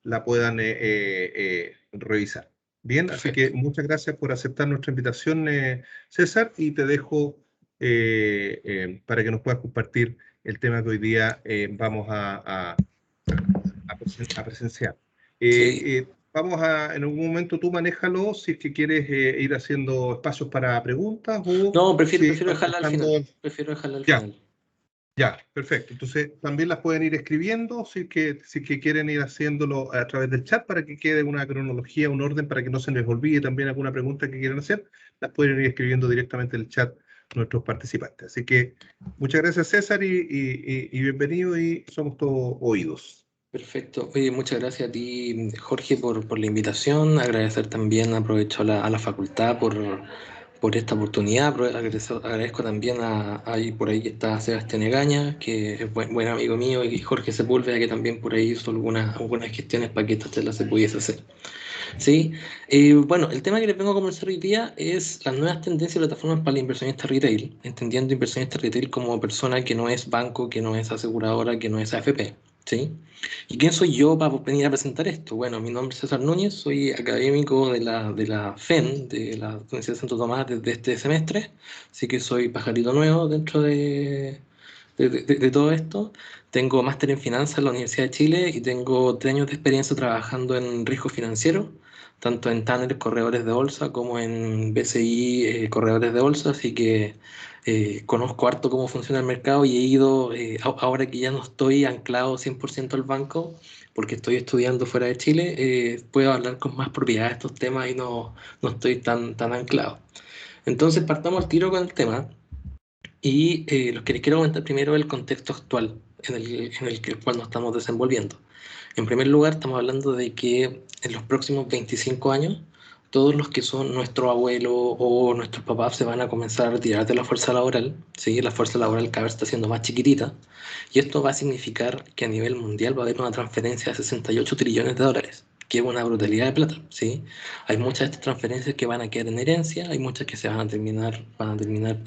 la puedan revisar. Bien, así que Perfecto. muchas gracias por aceptar nuestra invitación, César, y te dejo para que nos puedas compartir el tema que hoy día vamos a presenciar. Sí. Vamos a, en algún momento tú manéjalo si es que quieres ir haciendo espacios para preguntas o No, si prefiero están dejarla al buscando. final. Prefiero dejarla al Ya, final. ya, perfecto. Entonces también las pueden ir escribiendo si es que quieren ir haciéndolo a través del chat para que quede una cronología, un orden para que no se les olvide también alguna pregunta que quieran hacer. Las pueden ir escribiendo directamente en el chat nuestros participantes. Así que muchas gracias, César, y bienvenido y somos todos oídos. Perfecto. Oye, muchas gracias a ti, Jorge, por la invitación. Agradecer también, aprovecho a la facultad por esta oportunidad. Agradezco también ahí por ahí está Sebastián Egaña, que es buen amigo mío, y Jorge Sepúlveda, que también por ahí hizo algunas gestiones para que esta charla se pudiese hacer. Sí, bueno, el tema que les vengo a conversar hoy día es las nuevas tendencias y plataformas para el inversionista retail, entendiendo inversionista retail como persona que no es banco, que no es aseguradora, que no es AFP, ¿sí? ¿Y quién soy yo para venir a presentar esto? Bueno, mi nombre es César Núñez, soy académico de la FEN, de la Universidad de Santo Tomás, desde este semestre, así que soy pajarito nuevo dentro de todo esto. Tengo máster en finanzas en la Universidad de Chile y tengo 3 años de experiencia trabajando en riesgo financiero, tanto en Tanner Corredores de Bolsa como en BCI Corredores de Bolsa, así que conozco harto cómo funciona el mercado y he ido, ahora que ya no estoy anclado 100% al banco, porque estoy estudiando fuera de Chile, puedo hablar con más propiedad de estos temas y no estoy tan anclado. Entonces partamos al tiro con el tema. Y lo que les quiero comentar primero es el contexto actual en el cual nos estamos desenvolviendo. En primer lugar, estamos hablando de que en los próximos 25 años, todos los que son nuestros abuelos o nuestros papás se van a comenzar a retirar de la fuerza laboral, ¿sí? La fuerza laboral cada vez está siendo más chiquitita, y esto va a significar que a nivel mundial va a haber una transferencia de 68 trillones de dólares, que es una brutalidad de plata, ¿sí? Hay muchas de estas transferencias que van a quedar en herencia, hay muchas que se van a terminar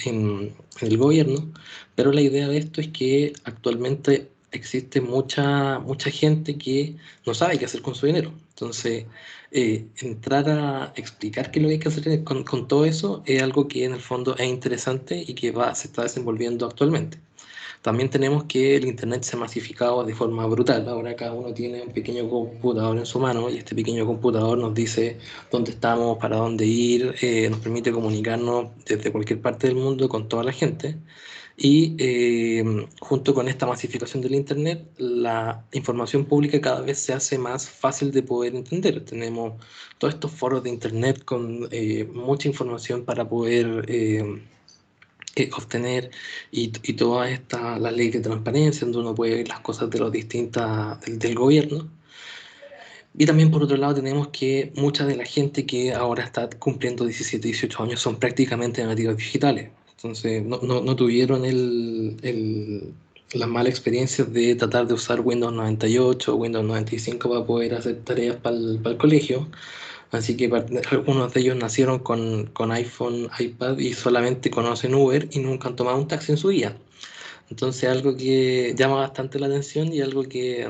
en el gobierno, pero la idea de esto es que actualmente existe mucha gente que no sabe qué hacer con su dinero. Entonces, entrar a explicar qué es lo que hay que hacer con todo eso es algo que en el fondo es interesante y que se está desenvolviendo actualmente. También tenemos que el Internet se ha masificado de forma brutal. Ahora cada uno tiene un pequeño computador en su mano y este pequeño computador nos dice dónde estamos, para dónde ir, nos permite comunicarnos desde cualquier parte del mundo con toda la gente. Y junto con esta masificación del Internet, la información pública cada vez se hace más fácil de poder entender. Tenemos todos estos foros de Internet con mucha información para poder obtener y toda esta, la ley de transparencia, donde uno puede ver las cosas de los distintas del gobierno. Y también por otro lado tenemos que mucha de la gente que ahora está cumpliendo 17, 18 años son prácticamente nativos digitales. Entonces no tuvieron las malas experiencias de tratar de usar Windows 98 o Windows 95 para poder hacer tareas para el colegio. Así que algunos de ellos nacieron con iPhone, iPad y solamente conocen Uber y nunca han tomado un taxi en su vida. Entonces algo que llama bastante la atención y algo que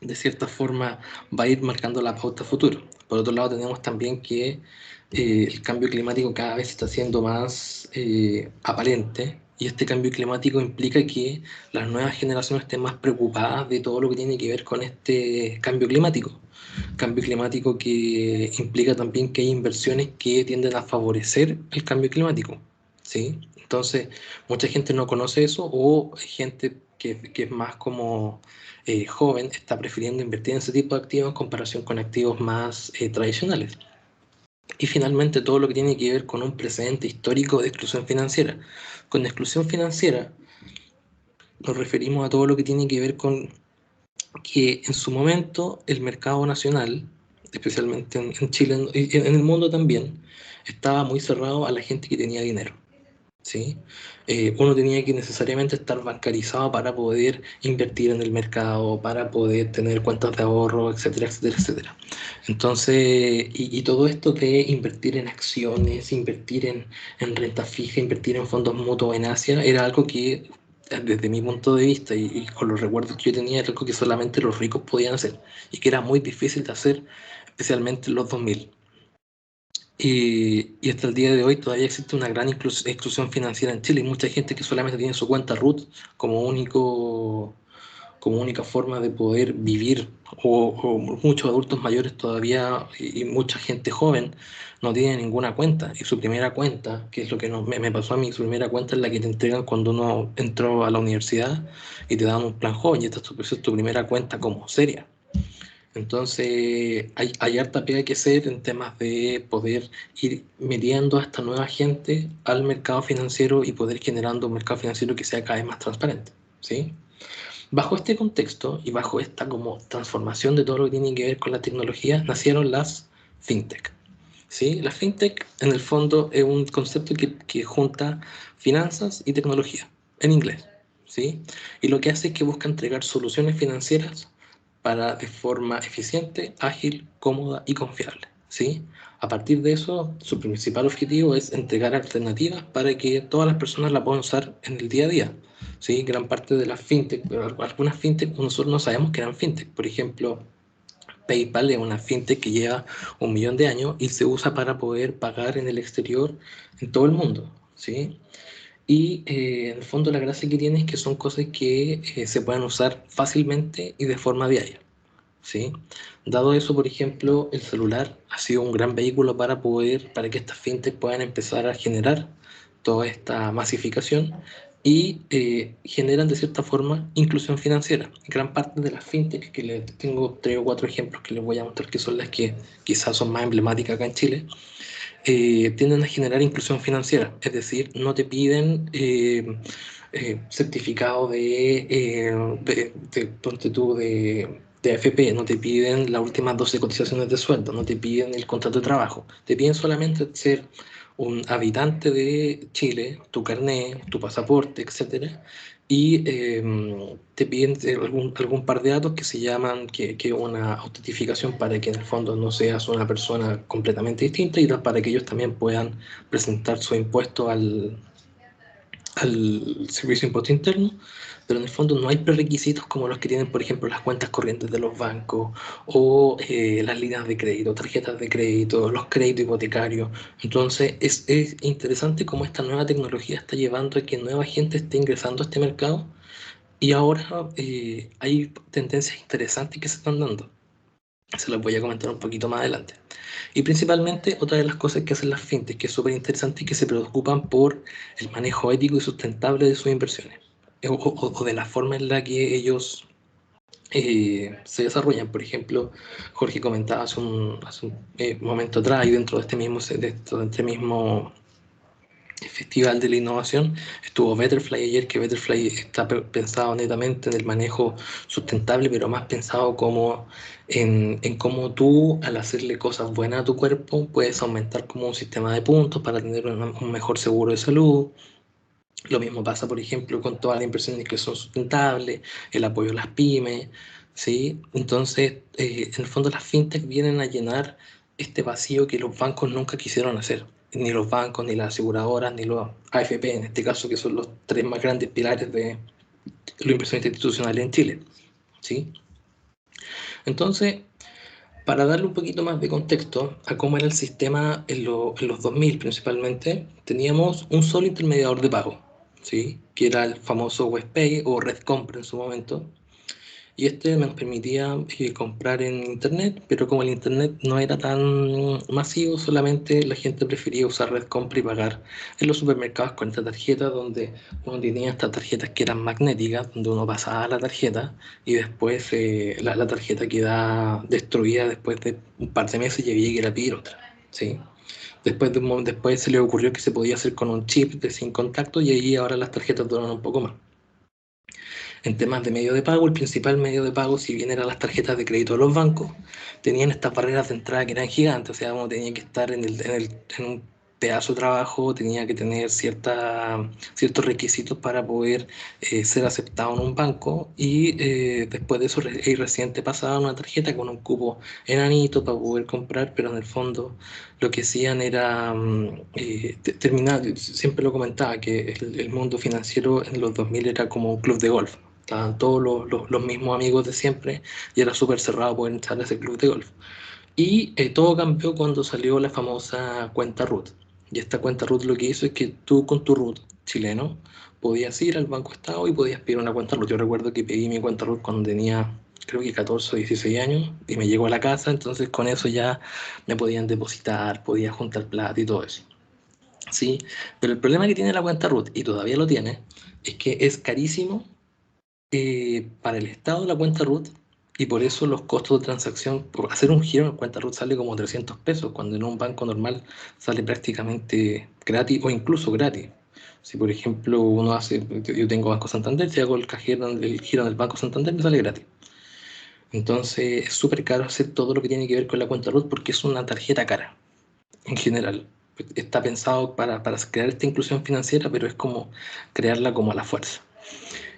de cierta forma va a ir marcando la pauta futuro. Por otro lado, tenemos también que el cambio climático cada vez está siendo más aparente y este cambio climático implica que las nuevas generaciones estén más preocupadas de todo lo que tiene que ver con este cambio climático. Cambio climático que implica también que hay inversiones que tienden a favorecer el cambio climático, ¿sí? Entonces, mucha gente no conoce eso o hay gente que es más como joven está prefiriendo invertir en ese tipo de activos en comparación con activos más tradicionales. Y finalmente todo lo que tiene que ver con un precedente histórico de exclusión financiera. Con exclusión financiera nos referimos a todo lo que tiene que ver con que en su momento el mercado nacional, especialmente en Chile y en el mundo también, estaba muy cerrado a la gente que tenía dinero. ¿Sí? Uno tenía que necesariamente estar bancarizado para poder invertir en el mercado, para poder tener cuentas de ahorro, etcétera, etcétera, etcétera. Entonces, y todo esto de invertir en acciones, invertir en renta fija, invertir en fondos mutuos en Asia, era algo que desde mi punto de vista y con los recuerdos que yo tenía, era algo que solamente los ricos podían hacer y que era muy difícil de hacer, especialmente en los 2000. Y hasta el día de hoy todavía existe una gran exclusión financiera en Chile. Hay mucha gente que solamente tiene su cuenta RUT como como única forma de poder vivir, o muchos adultos mayores todavía y mucha gente joven no tiene ninguna cuenta. Y su primera cuenta, que es lo que me pasó a mí, su primera cuenta es la que te entregan cuando uno entró a la universidad y te dan un plan joven, y esta es tu primera cuenta como seria. Entonces, hay harta pega que hacer en temas de poder ir metiendo a esta nueva gente al mercado financiero y poder generando un mercado financiero que sea cada vez más transparente, ¿sí? Bajo este contexto y bajo esta como transformación de todo lo que tiene que ver con la tecnología, nacieron las fintech, ¿sí? La fintech, en el fondo, es un concepto que junta finanzas y tecnología, en inglés, ¿sí? Y lo que hace es que busca entregar soluciones financieras para de forma eficiente, ágil, cómoda y confiable, ¿sí? A partir de eso, su principal objetivo es entregar alternativas para que todas las personas la puedan usar en el día a día, ¿sí? Gran parte de las fintech, algunas fintech nosotros no sabemos que eran fintech. Por ejemplo, PayPal es una fintech que lleva 1 millón de años y se usa para poder pagar en el exterior en todo el mundo, ¿sí? Y en el fondo la gracia que tiene es que son cosas que se pueden usar fácilmente y de forma diaria, ¿sí? Dado eso, por ejemplo, el celular ha sido un gran vehículo para que estas fintech puedan empezar a generar toda esta masificación y generan de cierta forma inclusión financiera. Gran parte de las fintech, que les tengo 3 o 4 ejemplos que les voy a mostrar, que son las que quizás son más emblemáticas acá en Chile, tienden a generar inclusión financiera, es decir, no te piden certificado ponte tú, de AFP, no te piden las últimas 12 cotizaciones de sueldo, no te piden el contrato de trabajo, te piden solamente ser un habitante de Chile, tu carnet, tu pasaporte, etcétera, y te piden algún par de datos que se llaman, que una autentificación para que en el fondo no seas una persona completamente distinta y para que ellos también puedan presentar su impuesto al Servicio de Impuesto Interno, pero en el fondo no hay prerequisitos como los que tienen, por ejemplo, las cuentas corrientes de los bancos o las líneas de crédito, tarjetas de crédito, los créditos hipotecarios. Entonces es interesante cómo esta nueva tecnología está llevando a que nueva gente esté ingresando a este mercado y ahora hay tendencias interesantes que se están dando. Se las voy a comentar un poquito más adelante. Y principalmente, otra de las cosas que hacen las fintech, que es súper interesante, y que se preocupan por el manejo ético y sustentable de sus inversiones, o de la forma en la que ellos se desarrollan. Por ejemplo, Jorge comentaba hace un momento atrás, y dentro de este mismo Festival de la Innovación, estuvo Betterfly ayer, que Betterfly está pensado netamente en el manejo sustentable, pero más pensado como en cómo tú, al hacerle cosas buenas a tu cuerpo, puedes aumentar como un sistema de puntos para tener un mejor seguro de salud. Lo mismo pasa, por ejemplo, con todas las inversiones que son sustentables, el apoyo a las pymes, ¿sí? Entonces, en el fondo las fintech vienen a llenar este vacío que los bancos nunca quisieron hacer. Ni los bancos, ni las aseguradoras, ni los AFP, en este caso, que son los 3 más grandes pilares de la inversión institucional en Chile, ¿sí? Entonces, para darle un poquito más de contexto a cómo era el sistema en los 2000 principalmente, teníamos un solo intermediador de pago, ¿sí? Que era el famoso WebPay o Red Compra en su momento. Y este nos permitía comprar en internet, pero como el internet no era tan masivo, solamente la gente prefería usar Red Compra y pagar en los supermercados con esta tarjeta, donde uno tenía estas tarjetas que eran magnéticas, donde uno pasaba la tarjeta y después la tarjeta quedaba destruida después de un par de meses y había que ir a pedir otra, ¿sí? Después se le ocurrió que se podía hacer con un chip de sin contacto y ahí ahora las tarjetas duran un poco más. En temas de medio de pago, el principal medio de pago, si bien eran las tarjetas de crédito de los bancos, tenían estas barreras de entrada que eran gigantes, o sea, uno tenía que estar en un pedazo de trabajo, tenía que tener ciertos requisitos para poder ser aceptado en un banco y después de eso el residente pasaba una tarjeta con un cupo enanito para poder comprar, pero en el fondo lo que hacían era terminar, siempre lo comentaba, que el mundo financiero en los 2000 era como un club de golf. Estaban todos los mismos amigos de siempre y era súper cerrado poder entrar a ese club de golf. Y todo cambió cuando salió la famosa cuenta RUT. Y esta cuenta RUT lo que hizo es que tú con tu RUT chileno podías ir al Banco Estado y podías pedir una cuenta RUT. Yo recuerdo que pedí mi cuenta RUT cuando tenía creo que 14 o 16 años y me llegó a la casa, entonces con eso ya me podían depositar, podía juntar plata y todo eso. Sí, pero el problema que tiene la cuenta RUT, y todavía lo tiene, es que es carísimo para el Estado la cuenta RUT y por eso los costos de transacción, por hacer un giro en cuenta RUT sale como 300 pesos, cuando en un banco normal sale prácticamente gratis o incluso gratis. Si por ejemplo uno hace, yo tengo Banco Santander, si hago el giro en el Banco Santander me sale gratis. Entonces es súper caro hacer todo lo que tiene que ver con la cuenta RUT porque es una tarjeta cara en general. Está pensado para crear esta inclusión financiera, pero es como crearla como a la fuerza.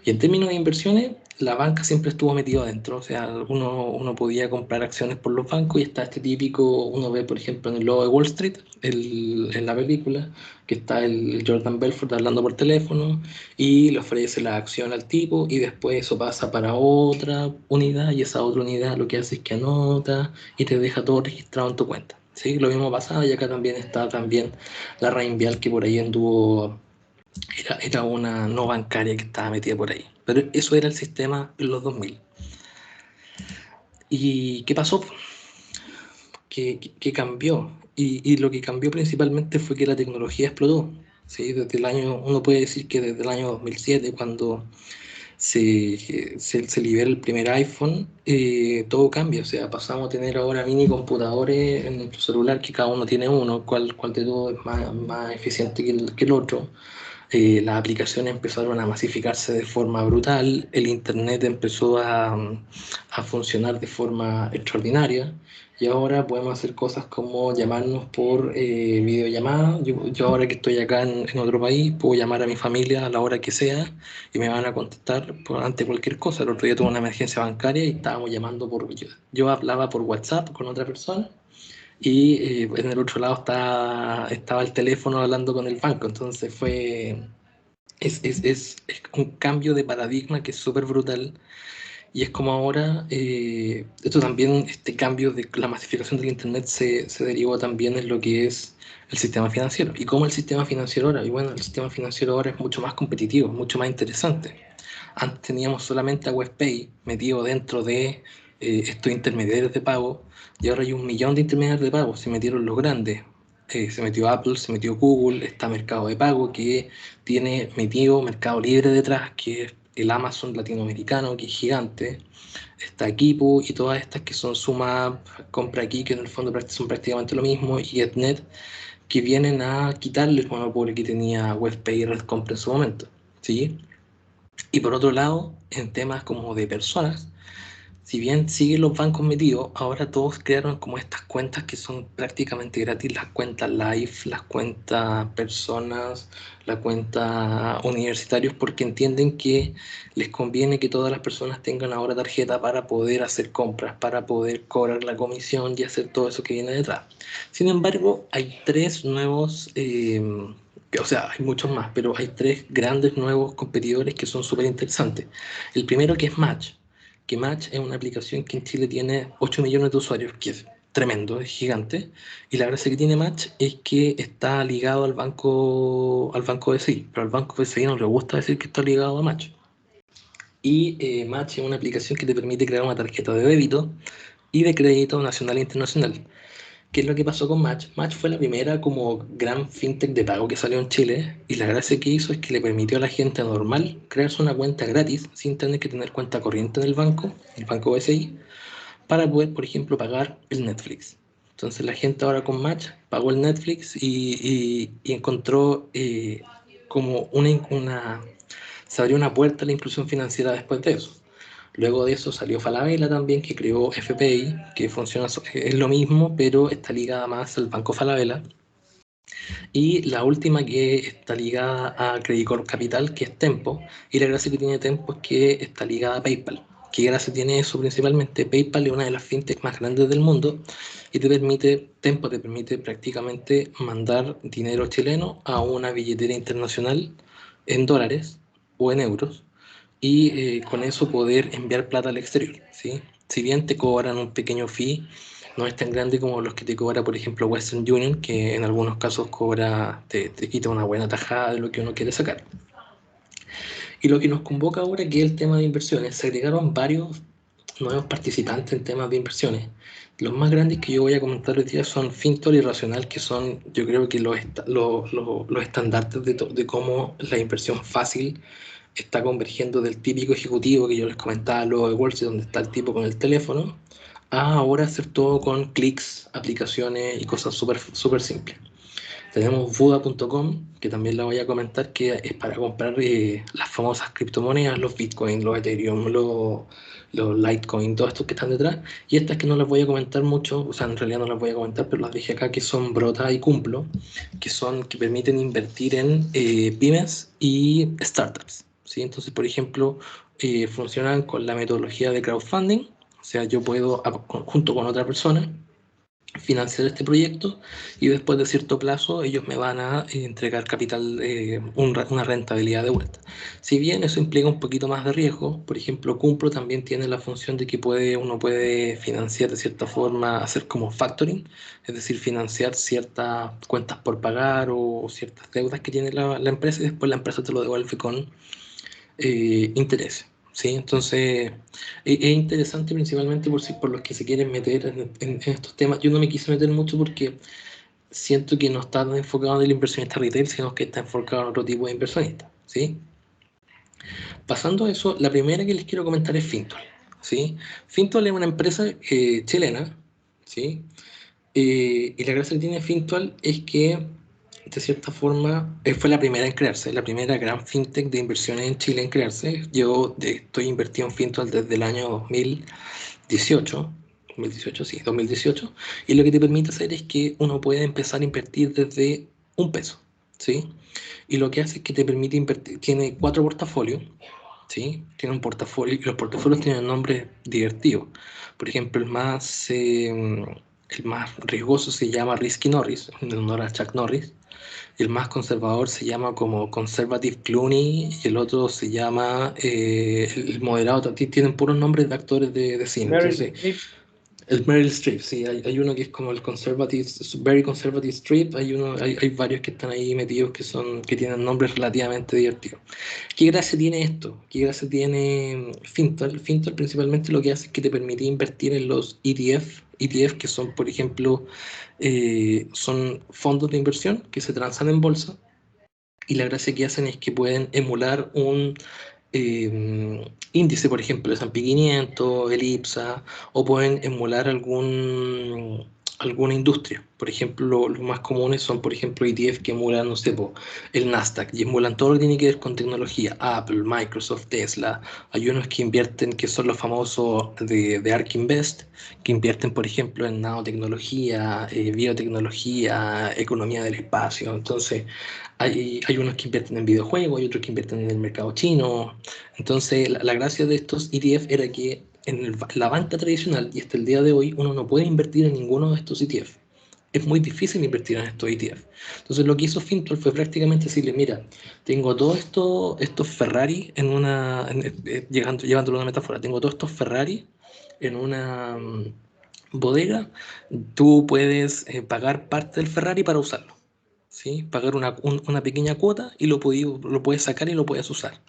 Y en términos de inversiones, la banca siempre estuvo metido adentro. O sea, uno podía comprar acciones por los bancos y está este típico, uno ve por ejemplo en el logo de Wall Street, en la película, que está el Jordan Belfort hablando por teléfono y le ofrece la acción al tipo y después eso pasa para otra unidad y esa otra unidad lo que hace es que anota y te deja todo registrado en tu cuenta. ¿Sí? Lo mismo pasaba y acá también está también la Reinvial que por ahí anduvo era una no bancaria que estaba metida por ahí. Pero eso era el sistema en los 2000. ¿Y qué pasó? ¿Qué cambió? Y lo que cambió principalmente fue que la tecnología explotó. ¿Sí? Uno puede decir que desde el año 2007, cuando se libera el primer iPhone, todo cambia. O sea, pasamos a tener ahora mini computadores en nuestro celular, que cada uno tiene uno, cuál de todos es más eficiente que el otro. Las aplicaciones empezaron a masificarse de forma brutal, el Internet empezó a funcionar de forma extraordinaria y ahora podemos hacer cosas como llamarnos por videollamada. Yo ahora que estoy acá en otro país puedo llamar a mi familia a la hora que sea y me van a contestar ante cualquier cosa. El otro día tuve una emergencia bancaria y estábamos llamando yo hablaba por WhatsApp con otra persona y en el otro lado estaba el teléfono hablando con el banco, entonces es un cambio de paradigma que es súper brutal y es como ahora, esto también, este cambio de la masificación del Internet se derivó también en lo que es el sistema financiero. ¿Y cómo el sistema financiero ahora? Y bueno, el sistema financiero ahora es mucho más competitivo, mucho más interesante. Antes teníamos solamente a WebPay metido dentro de estos intermediarios de pago y ahora hay 1 millón de intermediarios de pago. Se metieron los grandes. Se metió Apple, se metió Google, está Mercado de Pago que tiene metido Mercado Libre detrás, que es el Amazon latinoamericano, que es gigante. Está Equipo y todas estas que son Suma, Compra Aquí, que en el fondo son prácticamente lo mismo, y Etnet, que vienen a quitarle el monopolio que tenía WebPay y Redcompra en su momento. ¿Sí? Y por otro lado, en temas como de personas, si bien siguen los bancos metidos, ahora todos crearon como estas cuentas que son prácticamente gratis, las cuentas Life, las cuentas personas, la cuenta universitarios, porque entienden que les conviene que todas las personas tengan ahora tarjeta para poder hacer compras, para poder cobrar la comisión y hacer todo eso que viene detrás. Sin embargo, hay tres nuevos, o sea, hay muchos más, pero hay tres grandes nuevos competidores que son súper interesantes. El primero que es Match, que Match es una aplicación que en Chile tiene 8 millones de usuarios, que es tremendo, es gigante. Y la gracia que tiene Match es que está ligado al banco BCI, pero al banco BCI no le gusta decir que está ligado a Match. Y Match es una aplicación que te permite crear una tarjeta de débito y de crédito nacional e internacional. ¿Qué es lo que pasó con Match? Match fue la primera como gran fintech de pago que salió en Chile y la gracia que hizo es que le permitió a la gente normal crearse una cuenta gratis sin tener que tener cuenta corriente en el banco BCI, para poder, por ejemplo, pagar el Netflix. Entonces la gente ahora con Match pagó el Netflix y encontró como se abrió una puerta a la inclusión financiera después de eso. Luego de eso salió Falabella también, que creó FPI, que funciona, es lo mismo, pero está ligada más al Banco Falabella. Y la última que está ligada a Credit Corp Capital, que es Tempo, y la gracia que tiene Tempo es que está ligada a PayPal. ¿Qué gracia tiene eso principalmente? PayPal es una de las fintechs más grandes del mundo y Tempo te permite prácticamente mandar dinero chileno a una billetera internacional en dólares o en euros y con eso poder enviar plata al exterior, ¿sí? Si bien te cobran un pequeño fee, no es tan grande como los que te cobra, por ejemplo, Western Union, que en algunos casos te quita una buena tajada de lo que uno quiere sacar. Y lo que nos convoca ahora, que es el tema de inversiones, se agregaron varios nuevos participantes en temas de inversiones. Los más grandes que yo voy a comentar hoy día son Fintol y Racional, que son, yo creo que los estandartes de cómo la inversión fácil está convergiendo del típico ejecutivo que yo les comentaba luego de Wall Street, donde está el tipo con el teléfono, a ahora hacer todo con clics, aplicaciones y cosas súper super simples. Tenemos Buda.com, que también la voy a comentar, que es para comprar las famosas criptomonedas, los Bitcoin, los Ethereum, los Litecoin, todos estos que están detrás. Y estas que no las voy a comentar mucho, o sea, en realidad no las voy a comentar, pero las dije acá, que son Brota y Cumplo, que permiten invertir en pymes y startups. ¿Sí? Entonces, por ejemplo, funcionan con la metodología de crowdfunding, o sea, yo puedo, junto con otra persona, financiar este proyecto y después de cierto plazo ellos me van a entregar capital, una rentabilidad de vuelta. Si bien eso implica un poquito más de riesgo, por ejemplo, Cumplo también tiene la función de que uno puede financiar de cierta forma, hacer como factoring, es decir, financiar ciertas cuentas por pagar o ciertas deudas que tiene la empresa y después la empresa te lo devuelve con interés. ¿Sí? Entonces, es interesante principalmente por los que se quieren meter en estos temas. Yo no me quise meter mucho porque siento que no está tan enfocado en el inversionista retail, sino que está enfocado en otro tipo de inversionista. ¿Sí? Pasando a eso, la primera que les quiero comentar es Fintol. ¿Sí? Fintol es una empresa chilena, ¿sí? Y la gracia que tiene Fintual es que, de cierta forma, fue la primera en crearse, la primera gran fintech de inversiones en Chile en crearse. Estoy invertido en Fintual desde el año 2018, 2018, sí, 2018, y lo que te permite hacer es que uno puede empezar a invertir desde un peso, ¿sí? Y lo que hace es que te permite invertir, tiene 4 portafolios, ¿sí? Tiene un portafolio y los portafolios tienen nombres divertidos. Por ejemplo, el más riesgoso se llama Risky Norris, en honor a Chuck Norris. Y el más conservador se llama como Conservative Clooney y el otro se llama el moderado. Tienen puros nombres de actores de cine. Meryl Entonces, Streep. el Meryl Streep, sí, hay uno que es como el conservative, very conservative Streep, hay varios que están ahí metidos que tienen nombres relativamente divertidos. ¿Qué gracia tiene esto? ¿Qué gracia tiene Fintal? Fintal principalmente lo que hace es que te permite invertir en los ETF que son, por ejemplo, son fondos de inversión que se transan en bolsa y la gracia que hacen es que pueden emular un índice, por ejemplo, el S&P 500, el IPSA, o pueden emular alguna industria. Por ejemplo, los más comunes son, por ejemplo, ETF que emulan, no sé, el Nasdaq, y emulan todo lo que tiene que ver con tecnología, Apple, Microsoft, Tesla. Hay unos que invierten, que son los famosos de ARK Invest, que invierten, por ejemplo, en nanotecnología, biotecnología, economía del espacio. Entonces, hay unos que invierten en videojuegos, hay otros que invierten en el mercado chino. Entonces, la gracia de estos ETF era que la banca tradicional, y hasta el día de hoy, uno no puede invertir en ninguno de estos ETF. Es muy difícil invertir en estos ETF. Entonces, lo que hizo Fintual fue prácticamente decirle, mira, tengo todos estos Ferrari llevándolo a una metáfora, tengo todos estos Ferrari en una bodega, tú puedes pagar parte del Ferrari para usarlo. ¿Sí? Pagar una pequeña cuota y lo puedes sacar y lo puedes usar.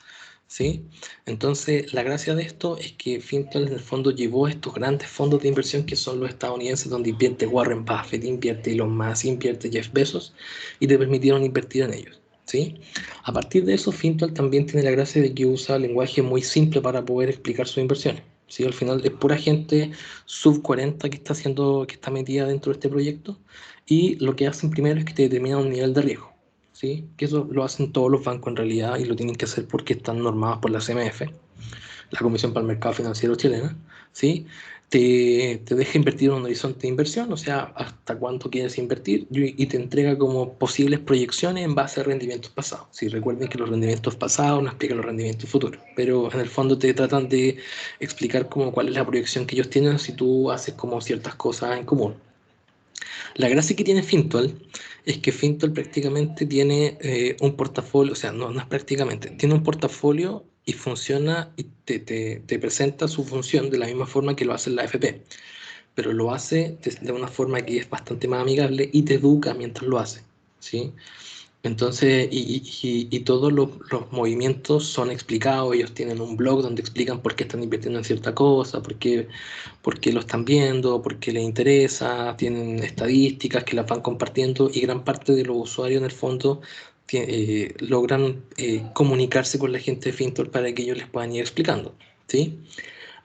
¿Sí? Entonces, la gracia de esto es que Fintel en el fondo llevó estos grandes fondos de inversión que son los estadounidenses, donde invierte Warren Buffett, invierte Elon Musk, invierte Jeff Bezos, y te permitieron invertir en ellos. ¿Sí? A partir de eso, Fintel también tiene la gracia de que usa lenguaje muy simple para poder explicar sus inversiones. ¿Sí? Al final es pura gente sub 40 que está metida dentro de este proyecto, y lo que hacen primero es que te determinan un nivel de riesgo. ¿Sí? Que eso lo hacen todos los bancos en realidad y lo tienen que hacer porque están normados por la CMF, la Comisión para el Mercado Financiero Chilena, ¿sí? te deja invertir en un horizonte de inversión, o sea, hasta cuánto quieres invertir, y te entrega como posibles proyecciones en base a rendimientos pasados. Si recuerden que los rendimientos pasados no explican los rendimientos futuros, pero en el fondo te tratan de explicar como cuál es la proyección que ellos tienen si tú haces como ciertas cosas en común. La gracia que tiene Fintual es que Fintual prácticamente tiene un portafolio, o sea, no es prácticamente, tiene un portafolio y funciona y te presenta su función de la misma forma que lo hace la AFP, pero lo hace de una forma que es bastante más amigable y te educa mientras lo hace, ¿sí? Entonces, y todos los movimientos son explicados, ellos tienen un blog donde explican por qué están invirtiendo en cierta cosa, por qué lo están viendo, por qué les interesa, tienen estadísticas que las van compartiendo y gran parte de los usuarios en el fondo logran comunicarse con la gente de Fintor para que ellos les puedan ir explicando, ¿sí?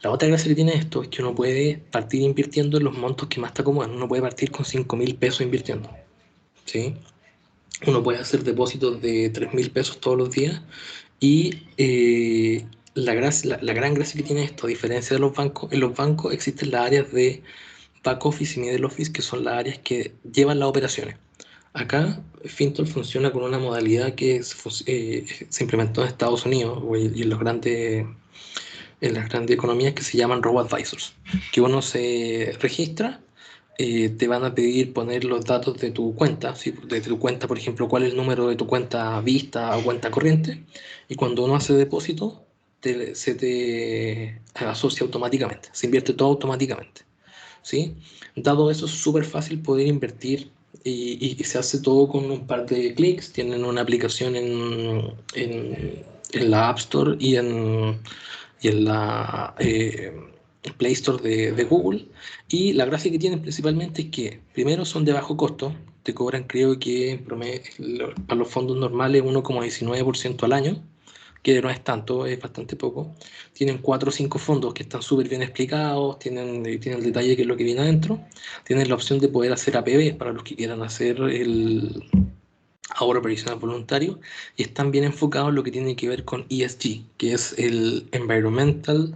La otra gracia que tiene esto es que uno puede partir invirtiendo en los montos que más te acomodan. Uno puede partir con 5.000 pesos invirtiendo, ¿sí? Uno puede hacer depósitos de 3.000 pesos todos los días y la gran gracia que tiene esto, a diferencia de los bancos, en los bancos existen las áreas de back office y middle office, que son las áreas que llevan las operaciones. Acá Fintol funciona con una modalidad que se implementó en Estados Unidos y en las grandes economías que se llaman robo-advisors, que uno se registra, te van a pedir poner los datos de tu cuenta, ¿sí? De tu cuenta, por ejemplo, cuál es el número de tu cuenta vista o cuenta corriente, y cuando uno hace depósito, se te asocia automáticamente, se invierte todo automáticamente, ¿sí? Dado eso, es súper fácil poder invertir y se hace todo con un par de clics. Tienen una aplicación en la App Store y en la Play Store de Google. Y la gracia que tienen principalmente es que, primero, son de bajo costo. Te cobran, creo que para los fondos normales, 1,19% al año, que no es tanto, es bastante poco. Tienen 4 o 5 fondos que están súper bien explicados, tienen el detalle que es lo que viene adentro. Tienen la opción de poder hacer APB para los que quieran hacer el ahorro previsional voluntario, y están bien enfocados en lo que tiene que ver con ESG, que es el Environmental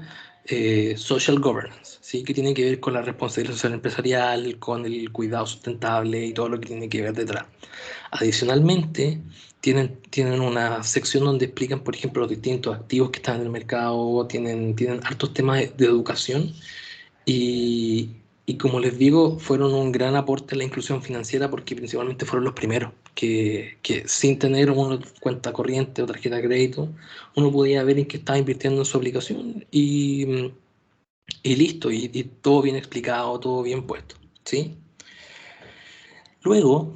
Social Governance, ¿sí? Que tiene que ver con la responsabilidad social empresarial, con el cuidado sustentable y todo lo que tiene que ver detrás. Adicionalmente, tienen una sección donde explican, por ejemplo, los distintos activos que están en el mercado, tienen hartos temas de educación y, y como les digo, fueron un gran aporte a la inclusión financiera porque principalmente fueron los primeros que sin tener una cuenta corriente o tarjeta de crédito, uno podía ver en qué estaba invirtiendo en su aplicación y listo, y todo bien explicado, todo bien puesto, ¿sí? Luego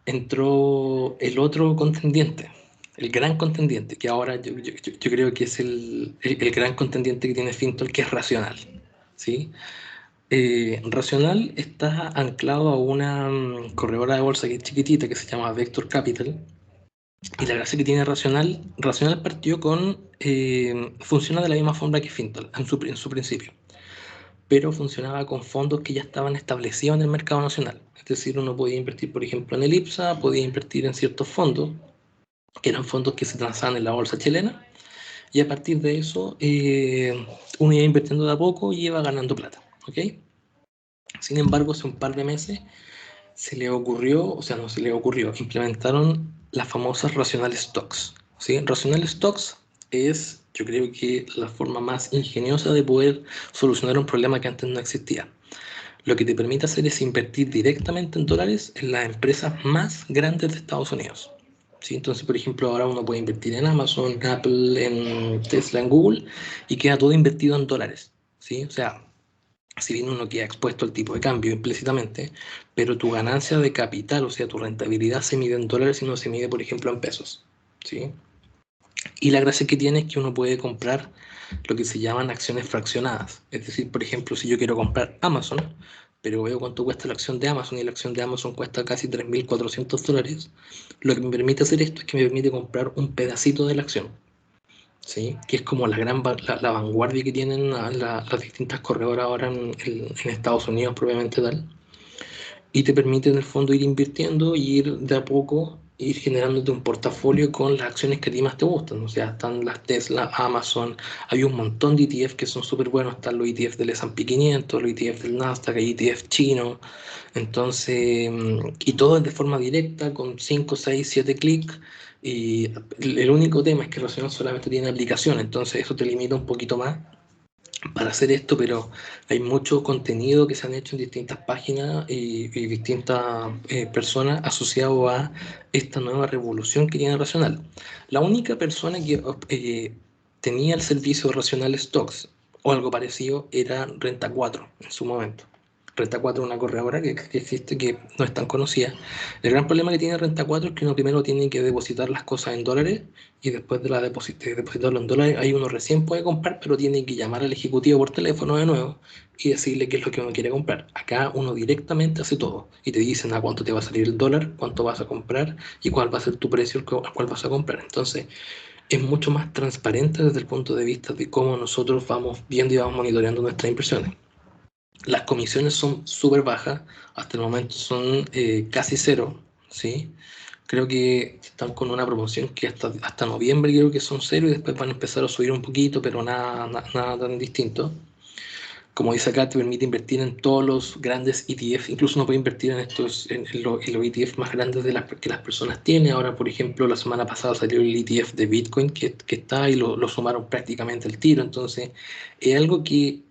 entró el otro contendiente, el gran contendiente, que ahora yo creo que es el gran contendiente que tiene Fintol, que es Racional, ¿sí? Racional está anclado a una corredora de bolsa que es chiquitita que se llama Vector Capital. Y la gracia que tiene Racional partió funciona de la misma forma que Fintol en su principio, pero funcionaba con fondos que ya estaban establecidos en el mercado nacional. Es decir, uno podía invertir, por ejemplo, en el IPSA, podía invertir en ciertos fondos, que eran fondos que se transaban en la bolsa chilena, y a partir de eso uno iba invirtiendo de a poco y iba ganando plata. ¿Ok? Sin embargo, hace un par de meses se le ocurrió, o sea, no se le ocurrió, implementaron las famosas Rational Stocks, ¿sí? Rational Stocks es, yo creo que la forma más ingeniosa de poder solucionar un problema que antes no existía. Lo que te permite hacer es invertir directamente en dólares en las empresas más grandes de Estados Unidos. ¿Sí? Entonces, por ejemplo, ahora uno puede invertir en Amazon, en Apple, en Tesla, en Google, y queda todo invertido en dólares. ¿Sí? O sea, si bien uno queda expuesto al tipo de cambio implícitamente, pero tu ganancia de capital, o sea, tu rentabilidad se mide en dólares y no se mide, por ejemplo, en pesos. ¿Sí? Y la gracia que tiene es que uno puede comprar lo que se llaman acciones fraccionadas. Es decir, por ejemplo, si yo quiero comprar Amazon, pero veo cuánto cuesta la acción de Amazon y la acción de Amazon cuesta casi $3.400, lo que me permite hacer esto es que me permite comprar un pedacito de la acción. ¿Sí? Que es como la vanguardia que tienen las distintas corredoras ahora en Estados Unidos propiamente tal, y te permite en el fondo ir invirtiendo y ir de a poco ir generándote un portafolio con las acciones que a ti más te gustan. O sea, están las Tesla, Amazon, hay un montón de ETF que son súper buenos. Están los ETF del S&P 500, los ETF del Nasdaq, hay ETF chino. Entonces, y todo es de forma directa, con 5 6 7 clics. Y el único tema es que Racional solamente tiene aplicación, entonces eso te limita un poquito más para hacer esto, pero hay mucho contenido que se han hecho en distintas páginas y distintas personas asociado a esta nueva revolución que tiene Racional. La única persona que tenía el servicio Racional Stocks o algo parecido era Renta 4 en su momento. Renta 4 es una corredora que existe, que no es tan conocida. El gran problema que tiene Renta 4 es que uno primero tiene que depositar las cosas en dólares y después de depositarlo en dólares, ahí uno recién puede comprar, pero tiene que llamar al ejecutivo por teléfono de nuevo y decirle qué es lo que uno quiere comprar. Acá uno directamente hace todo y te dicen a cuánto te va a salir el dólar, cuánto vas a comprar y cuál va a ser tu precio al cual vas a comprar. Entonces, es mucho más transparente desde el punto de vista de cómo nosotros vamos viendo y vamos monitoreando nuestras inversiones. Las comisiones son súper bajas, hasta el momento son casi cero, ¿sí? Creo que están con una promoción que hasta noviembre creo que son cero y después van a empezar a subir un poquito, pero nada tan distinto. Como dice acá, te permite invertir en todos los grandes ETF, incluso uno puede invertir en los ETF más grandes que las personas tienen. Ahora, por ejemplo, la semana pasada salió el ETF de Bitcoin que está y lo sumaron prácticamente al tiro. Entonces, es algo que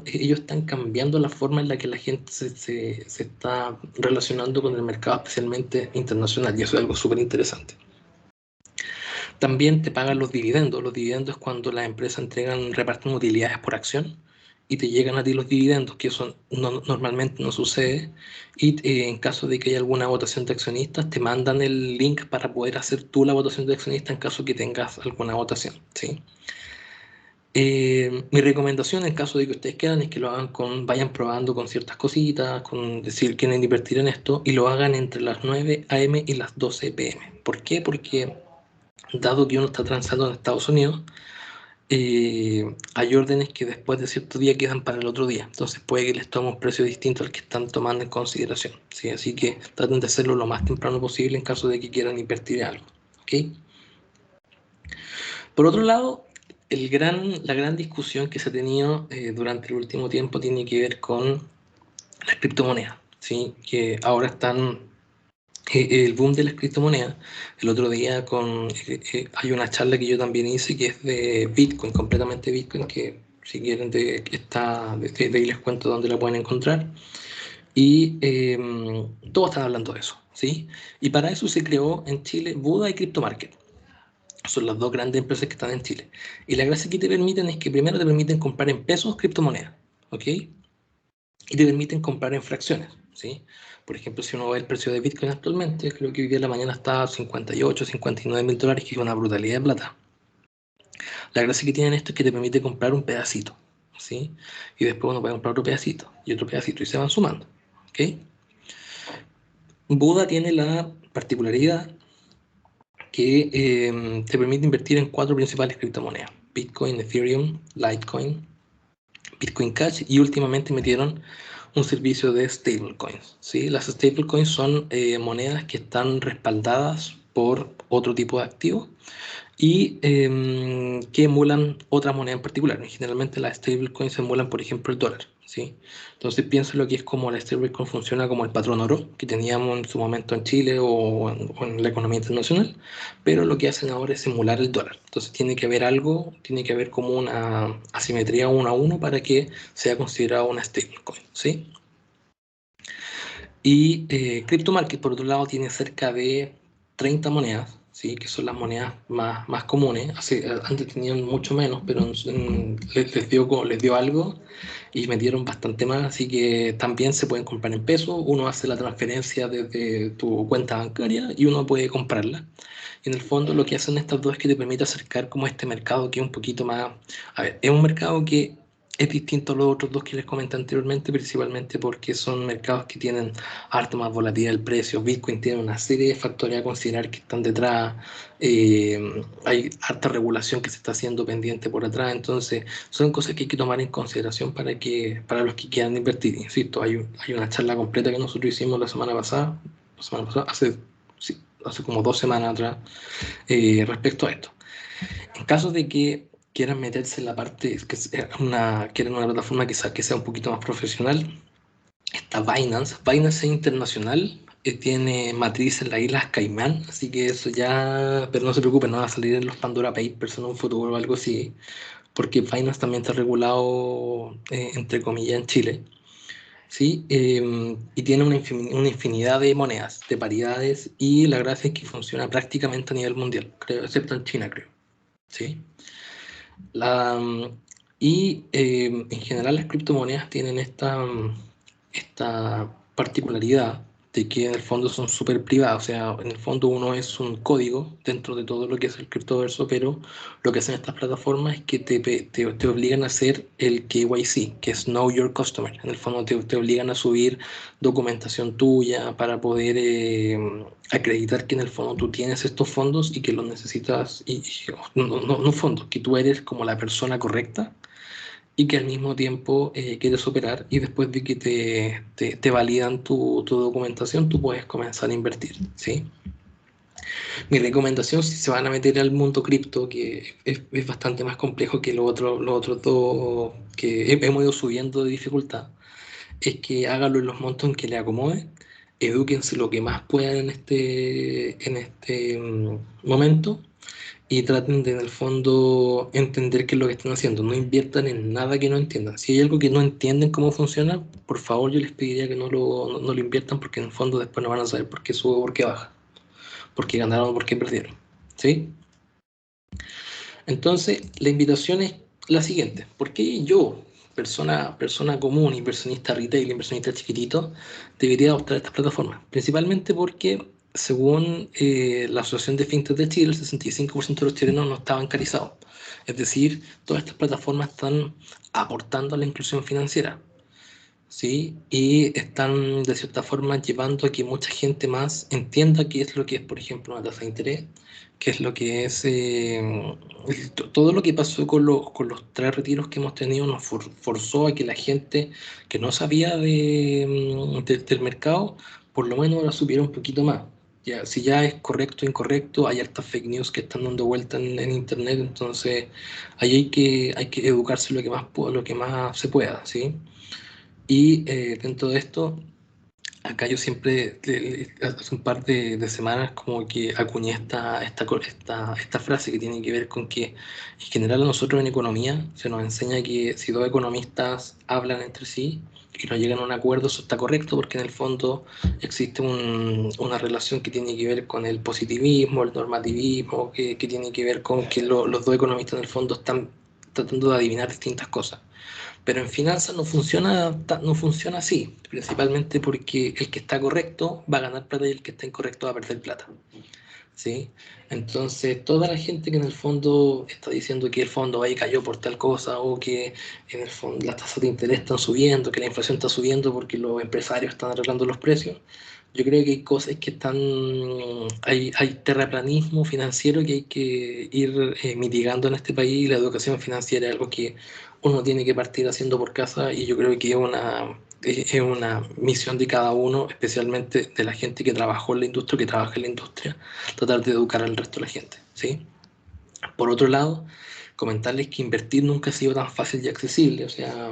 ellos están cambiando la forma en la que la gente se está relacionando con el mercado, especialmente internacional, y eso es algo súper interesante. También te pagan los dividendos. Los dividendos es cuando las empresas reparten utilidades por acción y te llegan a ti los dividendos, que eso normalmente no sucede. Y en caso de que haya alguna votación de accionistas, te mandan el link para poder hacer tú la votación de accionistas en caso que tengas alguna votación, ¿sí? Mi recomendación en caso de que ustedes quieran es que lo hagan vayan probando con ciertas cositas, con decir quieren invertir en esto y lo hagan entre las 9 a.m. y las 12 p.m. ¿Por qué? Porque dado que uno está transando en Estados Unidos, hay órdenes que después de cierto día quedan para el otro día. Entonces puede que les tome un precio distinto al que están tomando en consideración, ¿sí? Así que traten de hacerlo lo más temprano posible en caso de que quieran invertir en algo, ¿okay? Por otro lado, la gran discusión que se ha tenido durante el último tiempo tiene que ver con las criptomonedas, ¿sí? Que ahora están el boom de las criptomonedas. El otro día hay una charla que yo también hice que es de Bitcoin, completamente Bitcoin, que si quieren de ahí les cuento dónde la pueden encontrar. Y todos están hablando de eso, ¿sí? Y para eso se creó en Chile Buda y CryptoMarket. Son las dos grandes empresas que están en Chile. Y la gracia que te permiten es que primero te permiten comprar en pesos criptomonedas, ¿ok? Y te permiten comprar en fracciones, ¿sí? Por ejemplo, si uno ve el precio de Bitcoin actualmente, creo que hoy día en la mañana está a 58, 59 mil dólares, que es una brutalidad de plata. La gracia que tienen esto es que te permite comprar un pedacito, ¿sí? Y después uno puede comprar otro pedacito y otro pedacito y se van sumando, ¿ok? Buda tiene la particularidad que te permite invertir en 4 principales criptomonedas: Bitcoin, Ethereum, Litecoin, Bitcoin Cash, y últimamente metieron un servicio de stablecoins, ¿sí? Las stablecoins son monedas que están respaldadas por otro tipo de activos y que emulan otra moneda en particular. Generalmente las stablecoins emulan, por ejemplo, el dólar, ¿sí? Entonces pienso lo que es como la stablecoin funciona como el patrón oro que teníamos en su momento en Chile o en la economía internacional, pero lo que hacen ahora es emular el dólar. Entonces tiene que haber algo, tiene que haber como una asimetría 1 a 1 para que sea considerado una stablecoin, ¿sí? Y CryptoMarket, por otro lado, tiene cerca de 30 monedas, ¿sí? Que son las monedas más comunes. Antes tenían mucho menos, pero les dio algo y metieron bastante más, así que también se pueden comprar en pesos. Uno hace la transferencia desde tu cuenta bancaria y uno puede comprarla. Y en el fondo lo que hacen estas dos es que te permite acercar como este mercado que es un poquito más... A ver, es un mercado que es distinto a los otros dos que les comenté anteriormente, principalmente porque son mercados que tienen harto más volatilidad del precio. Bitcoin tiene una serie de factores a considerar que están detrás. Hay harta regulación que se está haciendo pendiente por atrás. Entonces, son cosas que hay que tomar en consideración para los que quieran invertir. Insisto, hay una charla completa que nosotros hicimos la semana pasada, hace, sí, hace como 2 semanas atrás, respecto a esto. En caso de que quieran meterse en la parte, quieren una plataforma que sea un poquito más profesional, está Binance. Binance es internacional, tiene matriz en las Islas Caimán, así que eso ya, pero no se preocupen, no va a salir en los Pandora Papers en un futuro o algo así, porque Binance también está regulado, entre comillas, en Chile. ¿Sí? Y tiene una infinidad de monedas, de paridades, y la gracia es que funciona prácticamente a nivel mundial, creo, excepto en China, creo. ¿Sí? La, en general las criptomonedas tienen esta particularidad de que en el fondo son súper privadas, o sea, en el fondo uno es un código dentro de todo lo que es el criptoverso, pero lo que hacen estas plataformas es que te obligan a hacer el KYC, que es Know Your Customer. En el fondo te obligan a subir documentación tuya para poder acreditar que en el fondo tú tienes estos fondos y que los necesitas, no fondos, que tú eres como la persona correcta y que al mismo tiempo quieres operar, y después de que te validan tu documentación, tú puedes comenzar a invertir, ¿sí? Mi recomendación, si se van a meter al mundo cripto, que es bastante más complejo que los otros dos que hemos ido subiendo de dificultad, es que háganlo en los montos en que le acomode, edúquense lo que más puedan en este momento, y traten de, en el fondo, entender qué es lo que están haciendo. No inviertan en nada que no entiendan. Si hay algo que no entienden cómo funciona, por favor yo les pediría que no lo inviertan, porque en el fondo después no van a saber por qué sube o por qué baja, por qué ganaron o por qué perdieron. ¿Sí? Entonces, la invitación es la siguiente. ¿Por qué yo, persona común, inversionista retail, inversionista chiquitito, debería adoptar estas plataformas? Principalmente porque, según la Asociación de FinTech de Chile, el 65% de los chilenos no estaban bancarizados. Es decir, todas estas plataformas están aportando a la inclusión financiera. ¿Sí? Y están de cierta forma llevando a que mucha gente más entienda qué es lo que es, por ejemplo, una tasa de interés, qué es lo que es todo lo que pasó con los 3 retiros que hemos tenido. Nos forzó a que la gente que no sabía del mercado, por lo menos ahora supiera un poquito más. Ya, si ya es correcto o incorrecto, hay hartas fake news que están dando vuelta en internet, entonces ahí hay que educarse lo que más se pueda, ¿sí? Y dentro de esto, acá yo siempre, hace un par de semanas, como que acuñé esta frase que tiene que ver con que, en general, a nosotros en economía se nos enseña que si dos economistas hablan entre sí y no llegan a un acuerdo, eso está correcto, porque en el fondo existe una relación que tiene que ver con el positivismo, el normativismo, que tiene que ver con que los dos economistas en el fondo están tratando de adivinar distintas cosas. Pero en finanzas no funciona así, principalmente porque el que está correcto va a ganar plata y el que está incorrecto va a perder plata. ¿Sí? Entonces, toda la gente que en el fondo está diciendo que el fondo ahí cayó por tal cosa, o que en el fondo las tasas de interés están subiendo, que la inflación está subiendo porque los empresarios están arreglando los precios, yo creo que hay cosas que hay terraplanismo financiero que hay que ir mitigando en este país, y la educación financiera es algo que uno tiene que partir haciendo por casa, y yo creo que es una misión de cada uno, especialmente de la gente que trabajó en la industria, que trabaja en la industria, tratar de educar al resto de la gente, ¿sí? Por otro lado, comentarles que invertir nunca ha sido tan fácil y accesible. O sea,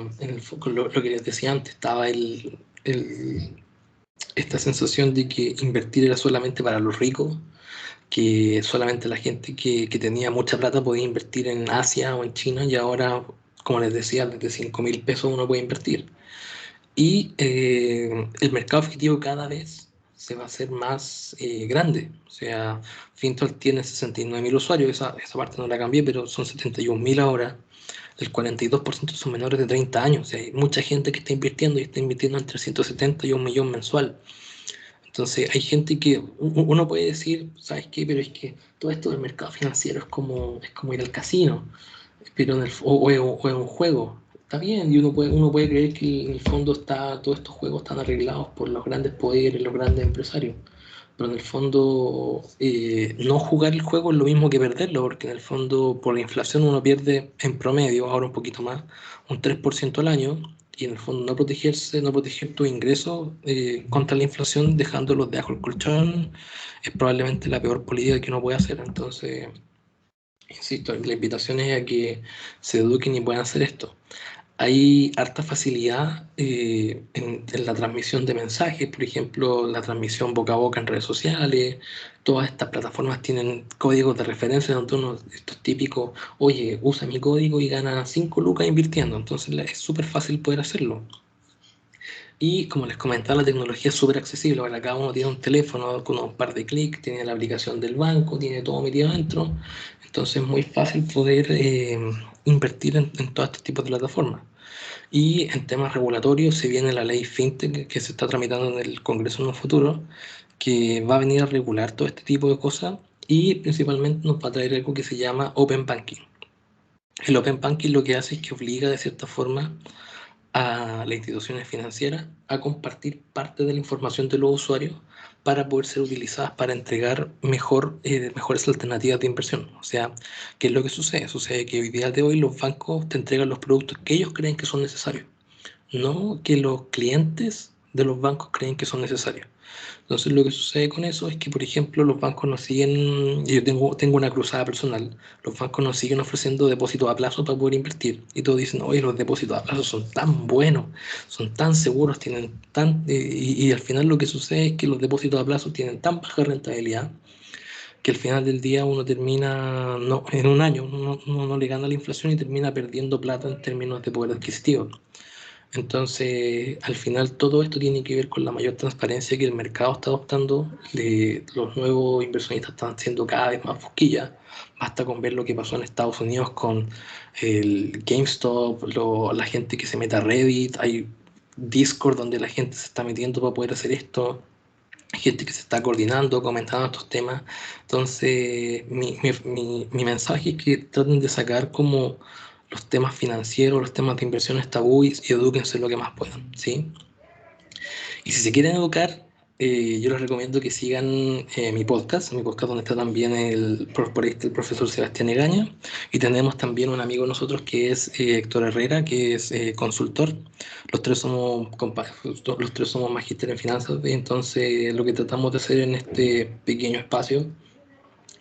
con lo que les decía antes, estaba esta sensación de que invertir era solamente para los ricos, que solamente la gente que tenía mucha plata podía invertir en Asia o en China, y ahora, como les decía, desde 5.000 pesos uno puede invertir. Y el mercado objetivo cada vez se va a hacer más grande. O sea, Fintual tiene 69.000 usuarios, esa parte no la cambié, pero son 71.000 ahora. El 42% son menores de 30 años. O sea, hay mucha gente que está invirtiendo, y está invirtiendo entre 170 y 1 millón mensual. Entonces, hay gente que uno puede decir, ¿sabes qué? Pero es que todo esto del mercado financiero es como ir al casino, pero o es un juego. Está bien, y uno puede creer que en el fondo todos estos juegos están arreglados por los grandes poderes, los grandes empresarios. Pero en el fondo, no jugar el juego es lo mismo que perderlo, porque en el fondo, por la inflación, uno pierde en promedio, ahora un poquito más, un 3% al año, y en el fondo no proteger tus ingresos contra la inflación dejándolos debajo del colchón es probablemente la peor política que uno puede hacer. Entonces, insisto, la invitación es a que se eduquen y puedan hacer esto. Hay harta facilidad en la transmisión de mensajes, por ejemplo, la transmisión boca a boca en redes sociales. Todas estas plataformas tienen códigos de referencia donde uno, esto es típico, oye, usa mi código y gana 5 lucas invirtiendo. Entonces es súper fácil poder hacerlo. Y como les comentaba, la tecnología es súper accesible. Ahora cada uno tiene un teléfono con un par de clics, tiene la aplicación del banco, tiene todo metido adentro. Entonces es muy fácil poder invertir en todos estos tipos de plataformas. Y en temas regulatorios se viene la ley FinTech que se está tramitando en el Congreso en un futuro, que va a venir a regular todo este tipo de cosas y principalmente nos va a traer algo que se llama Open Banking. El Open Banking lo que hace es que obliga de cierta forma a las instituciones financieras a compartir parte de la información de los usuarios para poder ser utilizadas para entregar mejores alternativas de inversión. O sea, ¿qué es lo que sucede? Sucede que hoy día de hoy los bancos te entregan los productos que ellos creen que son necesarios, no que los clientes de los bancos creen que son necesarios. Entonces lo que sucede con eso es que, por ejemplo, los bancos nos siguen, yo tengo una cruzada personal, los bancos nos siguen ofreciendo depósitos a plazo para poder invertir. Y todos dicen, oye, los depósitos a plazo son tan buenos, son tan seguros, tienen y al final lo que sucede es que los depósitos a plazo tienen tan baja rentabilidad que al final del día uno termina, no, en un año, uno no le gana la inflación y termina perdiendo plata en términos de poder adquisitivo. Entonces, al final todo esto tiene que ver con la mayor transparencia que el mercado está adoptando. Los nuevos inversionistas están siendo cada vez más fosquillas. Basta con ver lo que pasó en Estados Unidos con el GameStop, la gente que se mete a Reddit, hay Discord donde la gente se está metiendo para poder hacer esto, hay gente que se está coordinando, comentando estos temas. Entonces, mi mensaje es que traten de sacar como los temas financieros, los temas de inversiones tabú y edúquense lo que más puedan, ¿sí? Y si se quieren educar, yo les recomiendo que sigan mi podcast donde está también por ahí está el profesor Sebastián Egaña, y tenemos también un amigo de nosotros que es Héctor Herrera, que es consultor. Los tres somos magíster en finanzas, y entonces lo que tratamos de hacer en este pequeño espacio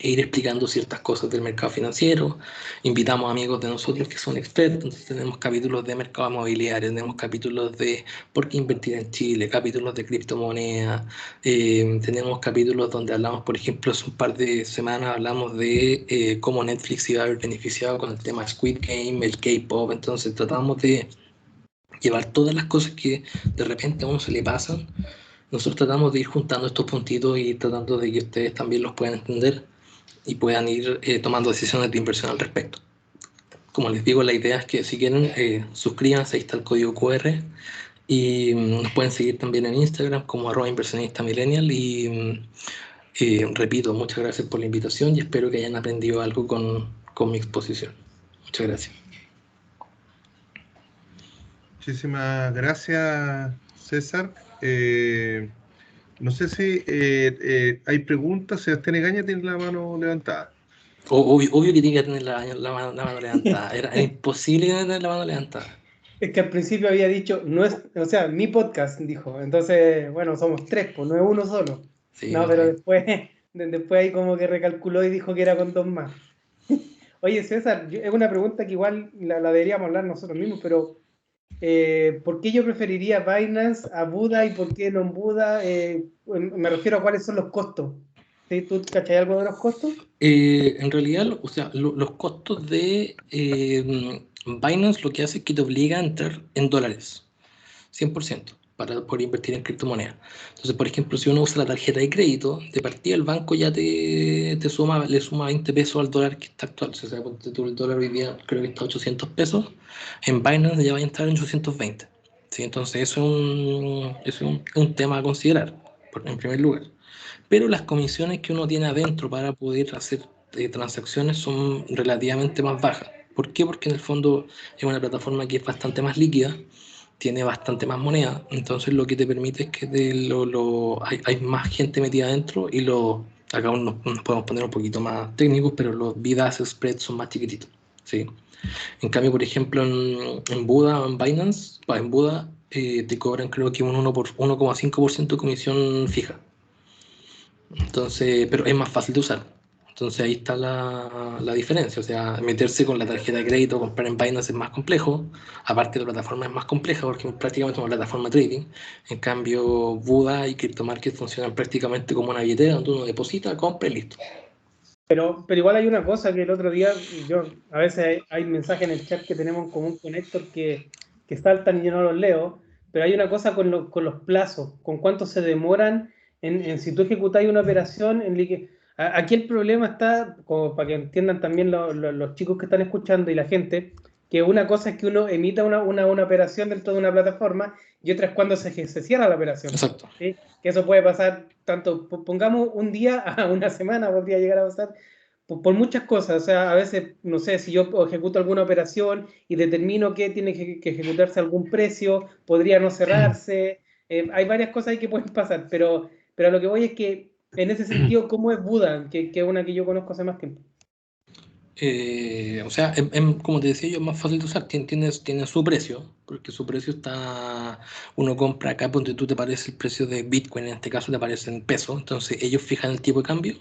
e ir explicando ciertas cosas del mercado financiero. Invitamos amigos de nosotros que son expertos, entonces tenemos capítulos de mercado inmobiliario, tenemos capítulos de por qué invertir en Chile, capítulos de criptomonedas, tenemos capítulos donde hablamos, por ejemplo, hace un par de semanas hablamos de cómo Netflix iba a haber beneficiado con el tema Squid Game, el K-pop, entonces tratamos de llevar todas las cosas que de repente a uno se le pasan. Nosotros tratamos de ir juntando estos puntitos y tratando de que ustedes también los puedan entender y puedan ir tomando decisiones de inversión al respecto. Como les digo, la idea es que si quieren, suscríbanse, ahí está el código QR y nos pueden seguir también en Instagram como @inversionista_millennial y repito, muchas gracias por la invitación y espero que hayan aprendido algo con mi exposición. Muchas gracias. Muchísimas gracias, César. No sé si hay preguntas. Sebastián Egaña tiene la mano levantada. Obvio que tiene que tener la mano levantada. Era imposible que no tener la mano levantada. Es que al principio había dicho, no es, o sea, mi podcast, dijo. Entonces, bueno, somos tres, pues no es uno solo. Sí, No, pero después ahí como que recalculó y dijo que era con dos más. Oye, César, es una pregunta que igual la deberíamos hablar nosotros mismos, pero ¿por qué yo preferiría Binance a Buda y por qué no en Buda? Me refiero a cuáles son los costos. ¿Sí? ¿Tú cachai algo de los costos? En realidad, o sea, los costos de Binance lo que hace es que te obliga a entrar en dólares, 100%, para poder invertir en criptomonedas. Entonces, por ejemplo, si uno usa la tarjeta de crédito, de partida el banco ya le suma 20 pesos al dólar que está actual. O sea, ponte tú el dólar hoy día creo que está a 800 pesos, en Binance ya va a entrar en 820. ¿Sí? Entonces, eso es un tema a considerar, en primer lugar. Pero las comisiones que uno tiene adentro para poder hacer transacciones son relativamente más bajas. ¿Por qué? Porque en el fondo es una plataforma que es bastante más líquida, tiene bastante más moneda, entonces lo que te permite es que hay más gente metida adentro y acá nos podemos poner un poquito más técnicos, pero los bid-ask spreads son más chiquititos, ¿sí? En cambio, por ejemplo, en Buda o en Binance, en Buda te cobran creo que un 1,5% de comisión fija. Entonces, pero es más fácil de usar. Entonces ahí está la diferencia. O sea, meterse con la tarjeta de crédito, comprar en Binance es más complejo. Aparte la plataforma es más compleja porque es prácticamente una plataforma de trading. En cambio, Buda y CryptoMarket funcionan prácticamente como una billetera donde uno deposita, compra y listo. Pero igual hay una cosa que el otro día, a veces hay mensajes en el chat que tenemos en común con Héctor que saltan y yo no los leo, pero hay una cosa con los plazos, con cuánto se demoran en si tú ejecutas una operación. Aquí el problema está, como para que entiendan también los chicos que están escuchando y la gente, que una cosa es que uno emita una operación dentro de una plataforma y otra es cuando se cierra la operación. Exacto. ¿Sí? Que eso puede pasar tanto, pongamos un día a una semana, podría llegar a pasar por muchas cosas. O sea, a veces, no sé, si yo ejecuto alguna operación y determino que tiene que ejecutarse algún precio, podría no cerrarse. Hay varias cosas ahí que pueden pasar, pero a lo que voy es que en ese sentido, ¿cómo es Buda? Que es una que yo conozco hace más tiempo. O sea, como te decía yo, es más fácil de usar. Tiene su precio, porque su precio está. Uno compra acá, donde tú te aparece el precio de Bitcoin, en este caso te aparece en pesos. Entonces, ellos fijan el tipo de cambio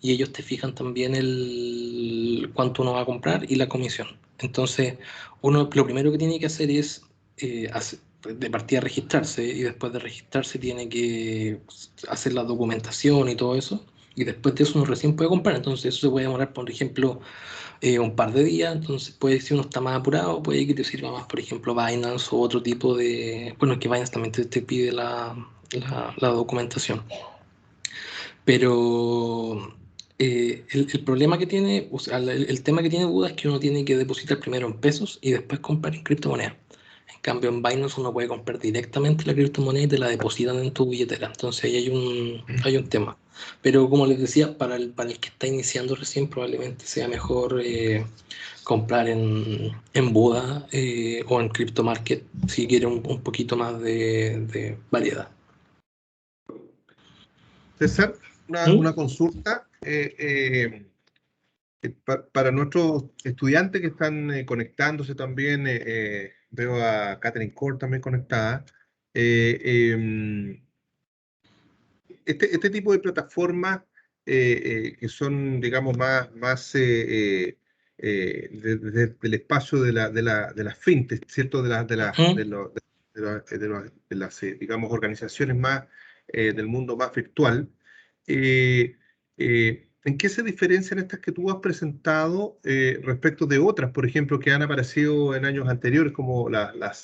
y ellos te fijan también el cuánto uno va a comprar y la comisión. Entonces, uno lo primero que tiene que hacer es de partida registrarse, y después de registrarse tiene que hacer la documentación y todo eso. Y después de eso uno recién puede comprar. Entonces eso se puede demorar, por ejemplo, un par de días. Entonces puede, si uno está más apurado, puede que te sirva más, por ejemplo, Binance o otro tipo de. Bueno, que Binance también te pide la documentación. Pero el problema que tiene, o sea, el tema que tiene Buda es que uno tiene que depositar primero en pesos y después comprar en criptomonedas. En cambio, en Binance uno puede comprar directamente la criptomoneda y te la depositan en tu billetera. Entonces ahí hay un tema. Pero como les decía, para el que está iniciando recién, probablemente sea mejor comprar en Buda o en CryptoMarket si quiere un poquito más de variedad. César, una consulta. Para nuestros estudiantes que están conectándose también, veo a Catherine Core también conectada. Este tipo de plataformas que son, digamos, más del espacio de las fintech, ¿cierto? De las digamos, organizaciones más del mundo más virtual. eh, ¿En qué se diferencian estas que tú has presentado respecto de otras, por ejemplo, que han aparecido en años anteriores, como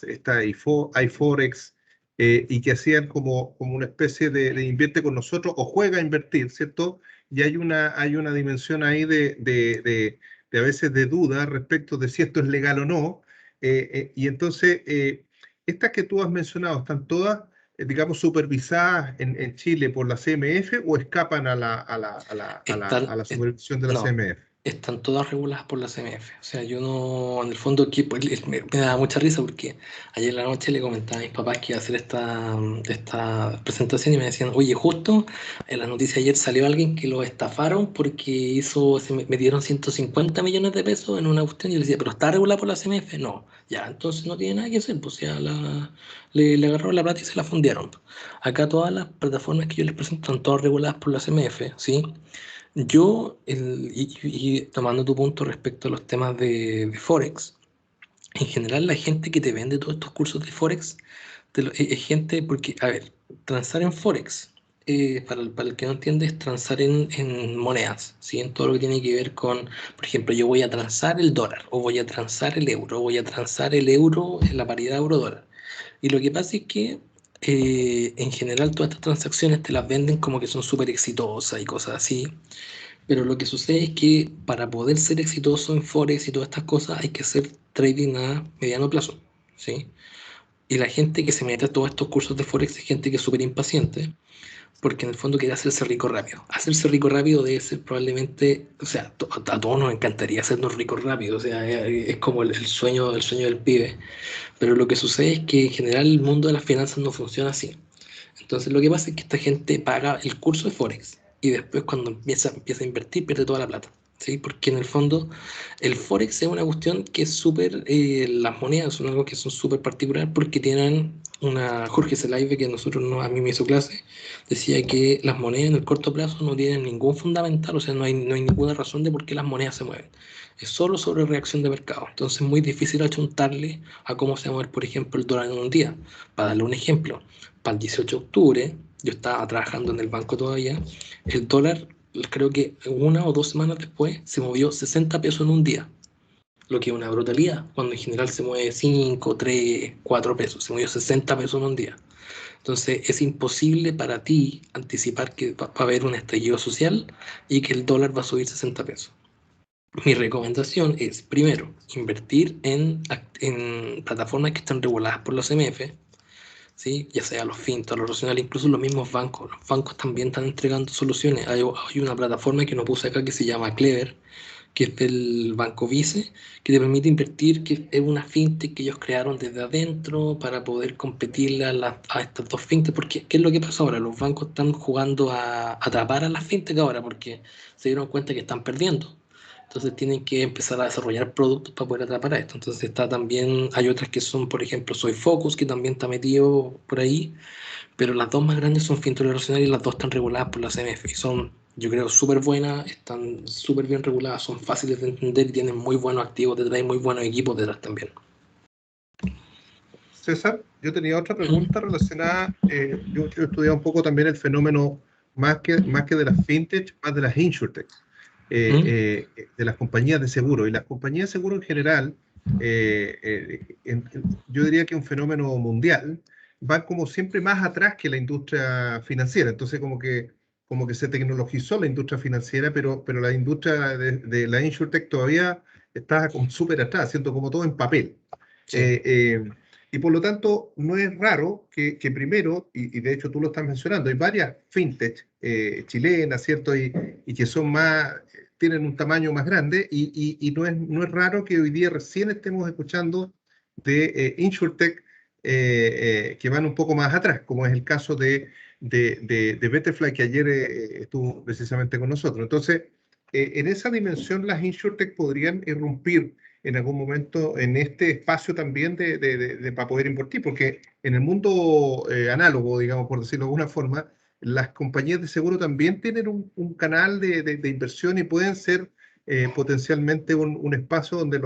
esta iForex, y que hacían como una especie de invierte con nosotros o juega a invertir, ¿cierto? Y hay una dimensión ahí de a veces de duda respecto de si esto es legal o no. Y entonces, estas que tú has mencionado, ¿están todas, digamos, supervisadas en Chile por la CMF o escapan a la supervisión de la No, CMF? están todas reguladas por la CMF. O sea, yo no, en el fondo, aquí pues, me da mucha risa porque ayer en la noche le comentaba a mis papás que iba a hacer esta presentación y me decían, oye, justo en la noticia ayer salió alguien que lo estafaron porque se metieron 150 millones de pesos en una cuestión. Y yo le decía, ¿pero está regulada por la CMF? No, ya, entonces no tiene nada que hacer. Pues ya le agarraron la plata y se la fondearon. Acá todas las plataformas que yo les presento están todas reguladas por la CMF, ¿sí? Y tomando tu punto respecto a los temas de Forex, en general la gente que te vende todos estos cursos de Forex es gente, porque, a ver, transar en Forex, para el que no entiende, es transar en monedas, ¿sí? En todo lo que tiene que ver con, por ejemplo, yo voy a transar el dólar, o voy a transar el euro, o voy a transar el euro en la paridad euro-dólar. Y lo que pasa es que en general todas estas transacciones te las venden como que son súper exitosas y cosas así. Pero lo que sucede es que para poder ser exitoso en Forex y todas estas cosas hay que hacer trading a mediano plazo, ¿sí? Y la gente que se mete a todos estos cursos de Forex es gente que es súper impaciente, porque en el fondo quiere hacerse rico rápido. Hacerse rico rápido debe ser probablemente, o sea, a todos nos encantaría hacernos ricos rápido, o sea, es como el sueño del pibe. Pero lo que sucede es que en general el mundo de las finanzas no funciona así. Entonces lo que pasa es que esta gente paga el curso de Forex y después cuando empieza a invertir pierde toda la plata. ¿sí? Porque en el fondo el Forex es una cuestión que es súper, las monedas son algo que son súper particular porque tienen Jorge Zelaibe, que nosotros no, a mí me hizo clase, decía que las monedas en el corto plazo no tienen ningún fundamental, o sea, no hay ninguna razón de por qué las monedas se mueven. Es solo sobre reacción de mercado. Entonces es muy difícil achuntarle a cómo se va a mover, por ejemplo, el dólar en un día. Para darle un ejemplo, para el 18 de octubre, yo estaba trabajando en el banco todavía, el dólar creo que 1 o 2 semanas después se movió 60 pesos en un día, lo que es una brutalidad, cuando en general se mueve 5, 3, 4 pesos, se movió 60 pesos en un día. Entonces es imposible para ti anticipar que va a haber un estallido social y que el dólar va a subir 60 pesos. Mi recomendación es, primero, invertir en plataformas que están reguladas por la CMF, ¿sí? Ya sea los fintechs, los regionales, incluso los mismos bancos. Los bancos también están entregando soluciones. Hay una plataforma que no puse acá que se llama Clever, que es del Banco Vice, que te permite invertir, que es una fintech que ellos crearon desde adentro para poder competirle a estas dos fintechs. Porque, ¿qué es lo que pasa ahora? Los bancos están jugando a atrapar a las fintechs ahora porque se dieron cuenta que están perdiendo. Entonces tienen que empezar a desarrollar productos para poder atrapar a esto. Entonces está también, hay otras que son, por ejemplo, Soy Focus, que también está metido por ahí, pero las dos más grandes son Fintech Relacional y las dos están reguladas por la CMF. Y son, yo creo, súper buenas, están súper bien reguladas, son fáciles de entender y tienen muy buenos activos detrás y muy buenos equipos detrás también. César, yo tenía otra pregunta relacionada, yo he estudiado un poco también el fenómeno más que de las fintech, más de las insurtech, de las compañías de seguro. Y las compañías de seguro en general, yo diría que es un fenómeno mundial, van como siempre más atrás que la industria financiera. Entonces como que se tecnologizó la industria financiera, pero la industria de la insurtech todavía está como súper atrás, haciendo como todo en papel. Sí. Y por lo tanto, no es raro que primero, y de hecho tú lo estás mencionando, hay varias fintech chilenas, ¿cierto? Y que son más, tienen un tamaño más grande, y no es raro que hoy día recién estemos escuchando de insurtech que van un poco más atrás, como es el caso de Betterfly, que ayer estuvo precisamente con nosotros. Entonces, en esa dimensión, las insurtech podrían irrumpir en algún momento en este espacio también para poder invertir, porque en el mundo análogo, digamos, por decirlo de alguna forma, las compañías de seguro también tienen un canal de inversión y pueden ser potencialmente un espacio donde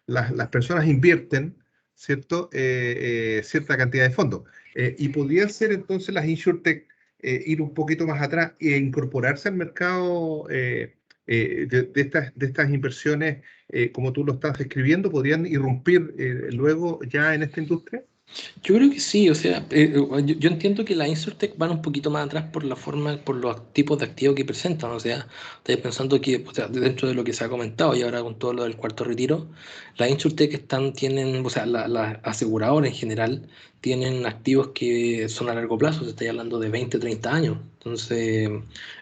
las personas invierten, ¿cierto? Cierta cantidad de fondos. Y podrían ser entonces las insurtech ir un poquito más atrás e incorporarse al mercado de estas inversiones, como tú lo estás describiendo, podrían irrumpir luego ya en esta industria. Yo creo que sí, o sea, yo entiendo que las Insurtech van un poquito más atrás por la forma, por los tipos de activos que presentan, o sea, estoy pensando que, o sea, dentro de lo que se ha comentado y ahora con todo lo del cuarto retiro, las Insurtech tienen, o sea, las aseguradoras en general tienen activos que son a largo plazo, se está hablando de 20, 30 años, entonces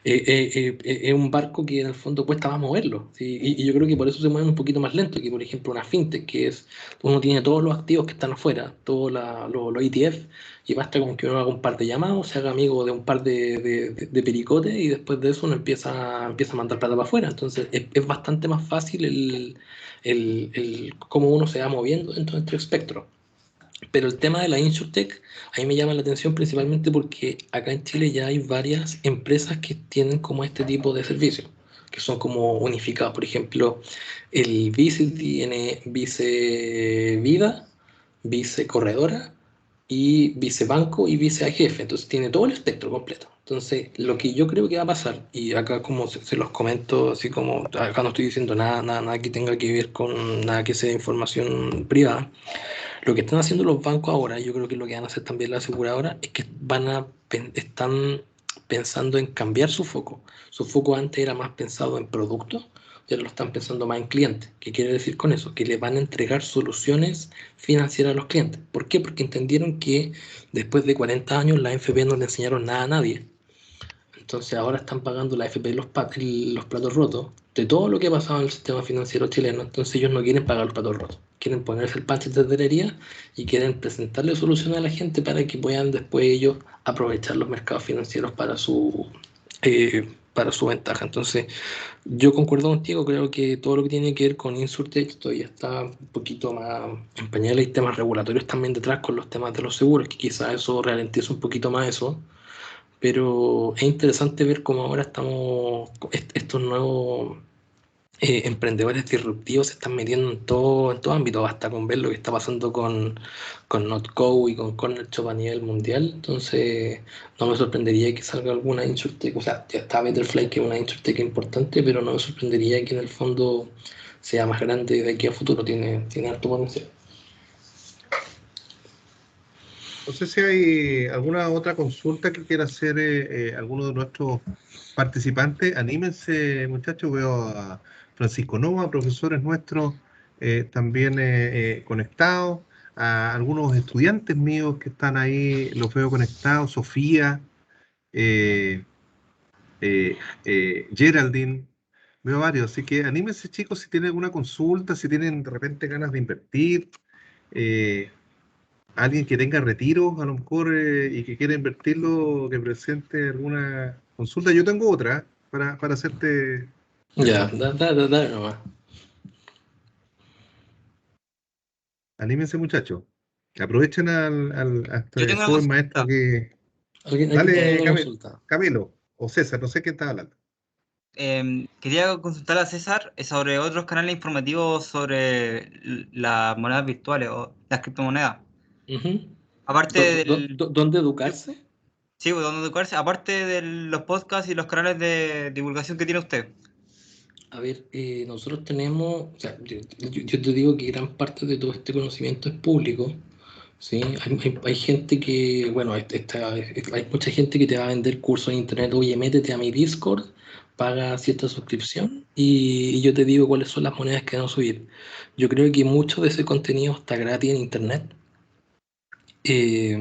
es un barco que en el fondo cuesta más moverlo, ¿sí? Y yo creo que por eso se mueven un poquito más lento que, por ejemplo, una fintech, que es uno tiene todos los activos que están afuera, todos los ETF, y basta con que uno haga un par de llamados, se haga amigo de un par de pericotes y después de eso uno empieza a mandar plata para afuera. Entonces es bastante más fácil el cómo uno se va moviendo dentro de este espectro. Pero el tema de la InsurTech a mí me llama la atención principalmente porque acá en Chile ya hay varias empresas que tienen como este tipo de servicios, que son como unificados. Por ejemplo, el Vice tiene Vice Vida, Vice Corredora y Vice Banco y Vice AGF. Entonces tiene todo el espectro completo. Entonces, lo que yo creo que va a pasar, y acá como se los comento, así como acá no estoy diciendo nada que tenga que ver con nada que sea información privada, lo que están haciendo los bancos ahora, yo creo que lo que van a hacer también las aseguradoras, es que están pensando en cambiar su foco. Su foco antes era más pensado en productos, y ahora lo están pensando más en clientes. ¿Qué quiere decir con eso? Que le van a entregar soluciones financieras a los clientes. ¿Por qué? Porque entendieron que después de 40 años la AFP no le enseñaron nada a nadie. Entonces ahora están pagando la AFP los platos rotos de todo lo que ha pasado en el sistema financiero chileno. Entonces ellos no quieren pagar los platos rotos. Quieren ponerse el panche de teterería y quieren presentarle soluciones a la gente para que puedan después ellos aprovechar los mercados financieros para para su ventaja. Entonces, yo concuerdo contigo, creo que todo lo que tiene que ver con InsurTech todavía está un poquito más en pañales. Hay temas regulatorios también detrás con los temas de los seguros, que quizás eso ralentiza un poquito más eso, pero es interesante ver cómo ahora estamos, estos nuevos emprendedores disruptivos se están metiendo en todo ámbito, basta con ver lo que está pasando con NotCo y con Corner Shop a nivel mundial. Entonces no me sorprendería que salga alguna InsurTech, o sea, ya está Betterfly, que es una InsurTech importante, pero no me sorprendería que en el fondo sea más grande de aquí a futuro, tiene harto potencial. No sé si hay alguna otra consulta que quiera hacer alguno de nuestros participantes. Anímense, muchachos. Veo a Francisco Nova, profesores nuestros también conectados. A algunos estudiantes míos que están ahí, los veo conectados. Sofía, eh, Geraldine. Veo varios. Así que anímense, chicos, si tienen alguna consulta, si tienen de repente ganas de invertir. eh, Alguien que tenga retiros, a lo mejor, y que quiera invertirlo, que presente alguna consulta. Yo tengo otra para hacerte Ya, eso. dale nomás. Anímense, muchachos. Aprovechen a Yo este tengo una joven maestro consulta. que... ¿Alguien tiene Dale, una consulta? Camilo, o César, no sé quién está hablando. Quería consultar a César sobre otros canales informativos sobre las monedas virtuales o las criptomonedas. Ujú. Aparte del... ¿Dónde educarse? Sí, pues, donde educarse, aparte de los podcasts y los canales de divulgación que tiene usted. A ver, nosotros tenemos, o sea, yo te digo que gran parte de todo este conocimiento es público, ¿sí? Hay gente que, bueno, hay mucha gente que te va a vender cursos en internet. Oye, métete a mi Discord, paga cierta suscripción y yo te digo cuáles son las monedas que van a subir. Yo creo que mucho de ese contenido está gratis en internet. Y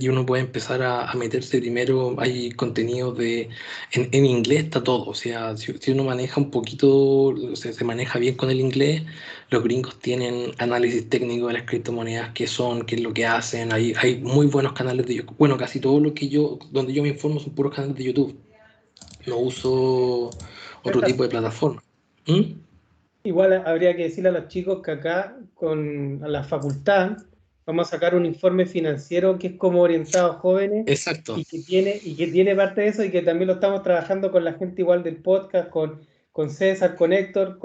uno puede empezar a meterse primero, hay contenido en inglés está todo, o sea, si uno maneja un poquito, o sea, se maneja bien con el inglés, los gringos tienen análisis técnico de las criptomonedas, qué son, qué es lo que hacen, hay muy buenos canales de YouTube, bueno, casi todo lo que donde yo me informo son puros canales de YouTube, no uso otro César, tipo de plataforma. ¿Mm? igual habría que decirle a los chicos que acá, a la facultad, vamos a sacar un informe financiero que es como orientado a jóvenes Exacto. y que tiene parte de eso y que también lo estamos trabajando con la gente igual del podcast, con César, con Héctor.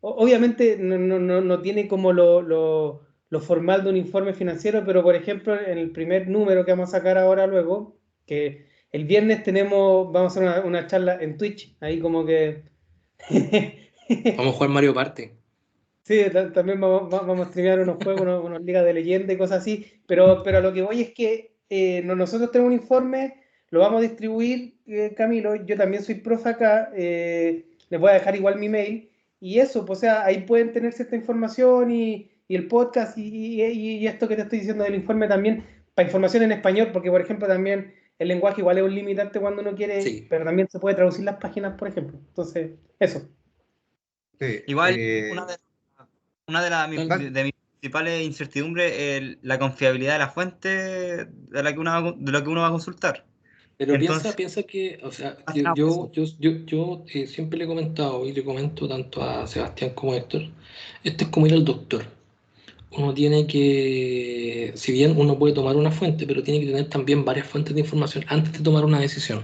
Obviamente no tiene como lo formal de un informe financiero, pero por ejemplo, en el primer número que vamos a sacar ahora luego, que el viernes vamos a hacer una charla en Twitch, ahí como que... Vamos a jugar Mario Party. Sí, también vamos a streamear unos juegos, unos ligas de leyenda y cosas así, pero a lo que voy es que nosotros tenemos un informe, lo vamos a distribuir, Camilo, yo también soy profe acá, les voy a dejar igual mi mail, y eso, pues, o sea, ahí pueden tener cierta información y el podcast y esto que te estoy diciendo del informe también, para información en español, porque por ejemplo también el lenguaje igual es un limitante cuando uno quiere, Sí. pero también se puede traducir las páginas, por ejemplo, entonces, eso. Sí, Igual, una dale. de mis principales incertidumbres es la confiabilidad de la fuente de lo que uno va a consultar. Pero Entonces, piensa que, o sea, más que nada por eso. yo siempre le he comentado y le comento tanto a Sebastián como a Héctor, esto es como ir al doctor. Uno tiene que, si bien uno puede tomar una fuente, pero tiene que tener también varias fuentes de información antes de tomar una decisión.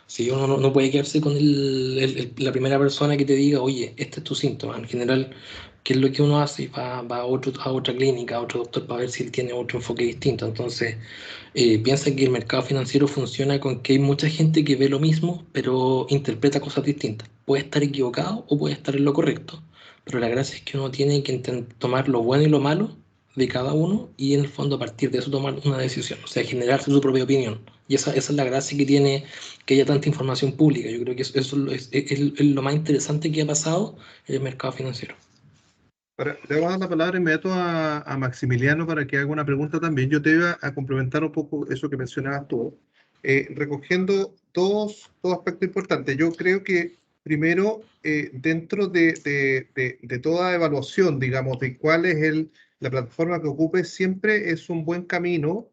Si uno no puede quedarse con la primera persona que te diga, oye, este es tu síntoma. En general, ¿qué es lo que uno hace? Va a otra clínica, a otro doctor para ver si él tiene otro enfoque distinto. Entonces, piensa que el mercado financiero funciona con que hay mucha gente que ve lo mismo, pero interpreta cosas distintas. Puede estar equivocado o puede estar en lo correcto, pero la gracia es que uno tiene que tomar lo bueno y lo malo de cada uno y en el fondo a partir de eso tomar una decisión, o sea, generarse su propia opinión. Y esa es la gracia que tiene que haya tanta información pública. Yo creo que eso es lo más interesante que ha pasado en el mercado financiero. Le voy a dar la palabra inmediato a Maximiliano para que haga una pregunta también. Yo te iba a complementar un poco eso que mencionabas tú, recogiendo dos aspectos importantes. Yo creo que primero, dentro de toda evaluación, digamos, de cuál es la plataforma que ocupe, siempre es un buen camino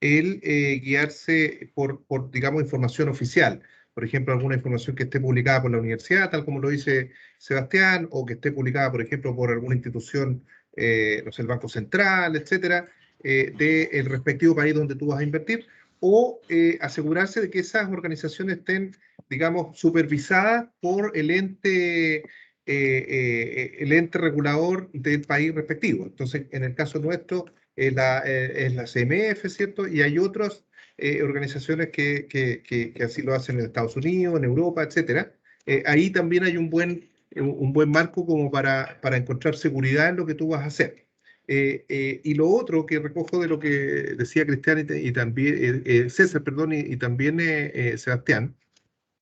el guiarse por, digamos, información oficial. por ejemplo, alguna información que esté publicada por la universidad, tal como lo dice Sebastián, o que esté publicada, por ejemplo, por alguna institución, no sé, el Banco Central, etcétera, del respectivo país donde tú vas a invertir, o asegurarse de que esas organizaciones estén, digamos, supervisadas por el ente regulador del país respectivo. Entonces, en el caso nuestro, es la CMF, ¿cierto? Y hay otras organizaciones que así lo hacen en Estados Unidos, en Europa, etcétera. Ahí también hay un buen marco como para encontrar seguridad en lo que tú vas a hacer. Y lo otro que recojo de lo que decía Cristian y también César, perdón, y también Sebastián,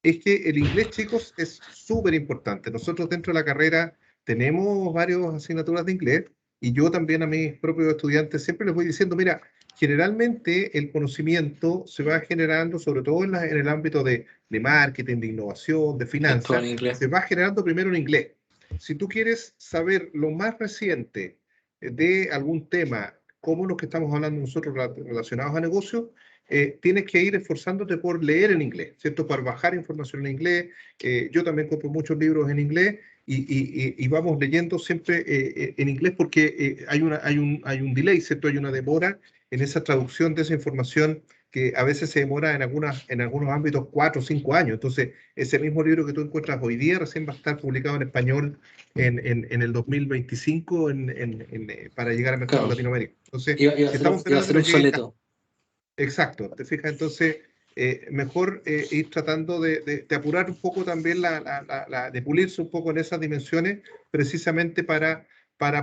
es que el inglés, chicos, es súper importante. Nosotros dentro de la carrera tenemos varias asignaturas de inglés y yo también a mis propios estudiantes siempre les voy diciendo, mira, generalmente el conocimiento se va generando, sobre todo en el ámbito de marketing, de innovación, de todo finanzas, en inglés. se va generando primero en inglés. Si tú quieres saber lo más reciente de algún tema, como los que estamos hablando nosotros relacionados a negocios, tienes que ir esforzándote por leer en inglés, ¿cierto? Para bajar información en inglés. Yo también compro muchos libros en inglés y vamos leyendo siempre en inglés porque hay un delay, ¿cierto? Hay una demora en esa traducción de esa información que a veces se demora en algunos ámbitos 4 o 5 años. Entonces, ese mismo libro que tú encuentras hoy día recién va a estar publicado en español en el 2025 para llegar al mercado Claro, de Latinoamérica. Entonces, iba a si ser, estamos iba a hablando de ser lo que es obsoleto. exacto, ¿te fijas? Entonces, mejor ir tratando de apurar un poco también, de pulirse un poco en esas dimensiones, precisamente para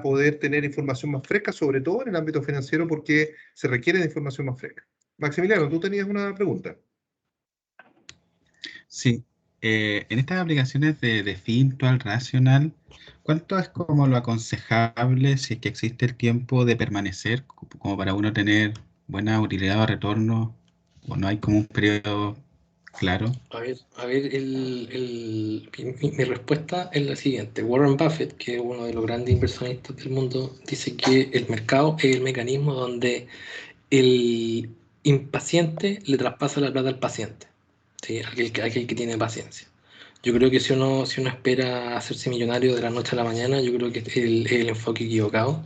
poder tener información más fresca, sobre todo en el ámbito financiero, porque se requiere de información más fresca. Maximiliano, tú tenías una pregunta. Sí, en estas aplicaciones de Fintual, Rational, ¿cuánto es como lo aconsejable si es que existe el tiempo de permanecer como para uno tener buena utilidad o retorno? ¿O no hay como un periodo claro? A ver mi respuesta es la siguiente. Warren Buffett, que es uno de los grandes inversionistas del mundo, dice que el mercado es el mecanismo donde el impaciente le traspasa la plata al paciente, ¿sí? Aquel que tiene paciencia. Yo creo que si uno espera hacerse millonario de la noche a la mañana, yo creo que es el enfoque equivocado.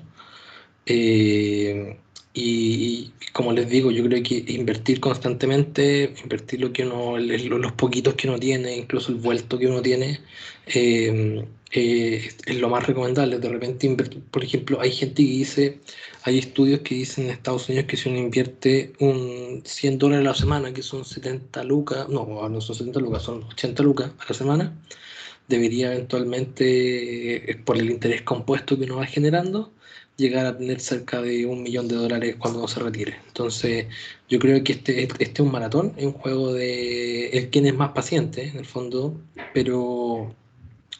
Y como les digo, yo creo que invertir constantemente, invertir los poquitos que uno tiene, incluso el vuelto que uno tiene, es lo más recomendable. De repente, por ejemplo, hay estudios que dicen en Estados Unidos que si uno invierte un $100 a la semana, que son 70 lucas, no son 70 lucas, son 80 lucas a la semana, debería eventualmente, por el interés compuesto que uno va generando, llegar a tener cerca de $1.000.000 cuando uno se retire. Entonces, yo creo que este es un maratón, es un juego de quién es más paciente, en el fondo, pero